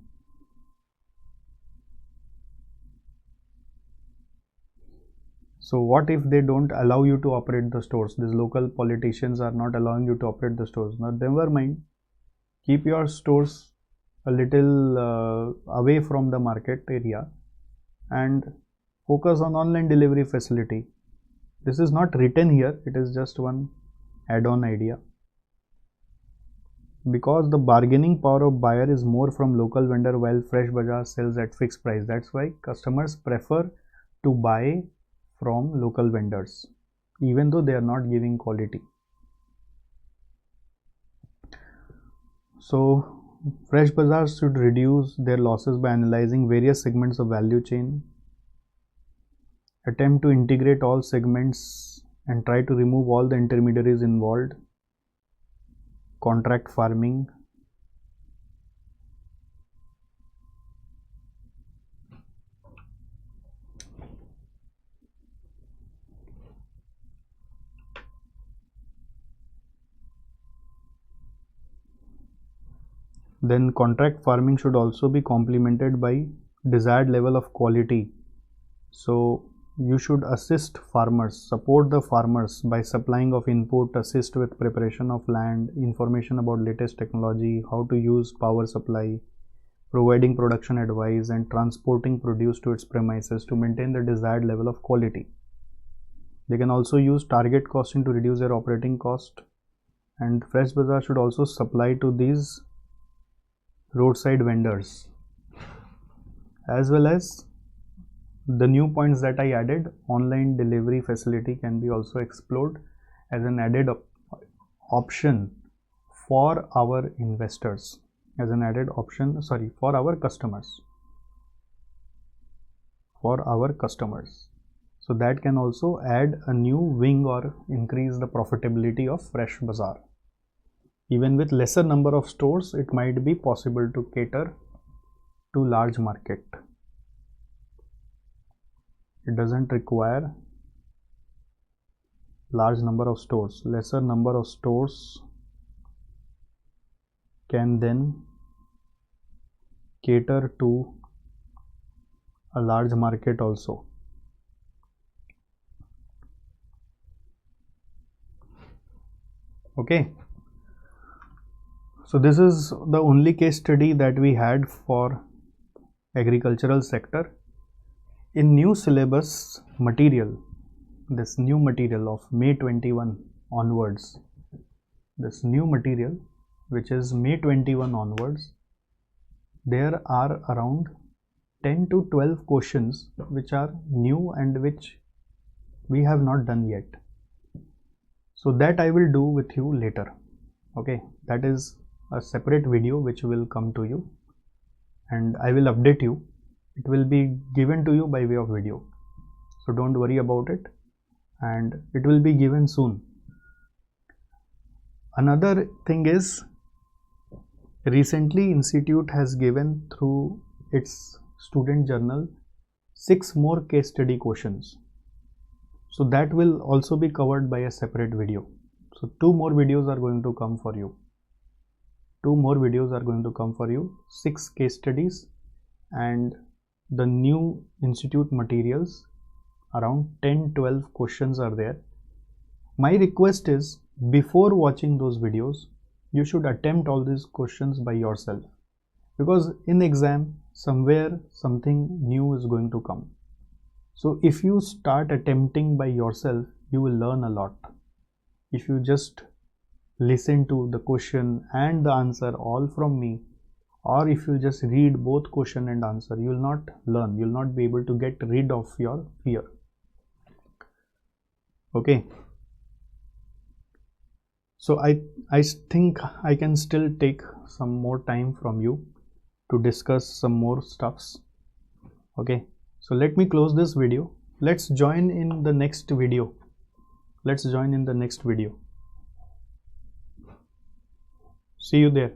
So what if they don't allow you to operate the stores? These local politicians are not allowing you to operate the stores. Now never mind, keep your stores a little away from the market area and focus on online delivery facility. This is not written here, it is just one add-on idea. Because the bargaining power of buyer is more from local vendor while Fresh Bazaar sells at fixed price. That's why customers prefer to buy from local vendors even though they are not giving quality. So Fresh Bazaar should reduce their losses by analyzing various segments of value chain, attempt to integrate all segments and try to remove all the intermediaries involved, contract farming, then contract farming should also be complemented by desired level of quality. So you should assist farmers, support the farmers by supplying of input, assist with preparation of land, information about latest technology, how to use power supply, providing production advice and transporting produce to its premises to maintain the desired level of quality. They can also use target costing to reduce their operating cost, and Fresh Bazaar should also supply to these roadside vendors, as well as the new points that I added. Online delivery facility can be also explored as an added option for our investors, as an added option, for our customers, so that can also add a new wing or increase the profitability of Fresh Bazaar. Even with lesser number of stores, it might be possible to cater to large market. It doesn't require large number of stores. Lesser number of stores can then cater to a large market also. Okay. So this is the only case study that we had for agricultural sector. In new syllabus material, this new material of May 21 onwards, this new material which is May 21 onwards, there are around 10 to 12 questions which are new and which we have not done yet. So that I will do with you later. Okay, that is a separate video which will come to you and I will update you. It will be given to you by way of video, so don't worry about it, and it will be given soon. Another thing is, recently institute has given through its student journal 6 more case study questions, so that will also be covered by a separate video. So 2 more videos are going to come for you. 6 case studies and the new institute materials, around 10-12 questions are there. My request is, before watching those videos, you should attempt all these questions by yourself, because in exam somewhere something new is going to come. So if you start attempting by yourself, you will learn a lot. If you just listen to the question and the answer all from me, or if you just read both question and answer, you will not learn, you will not be able to get rid of your fear. Okay, so I think I can still take some more time from you to discuss some more stuffs. Okay, so let me close this video. Let's join in the next video. See you there.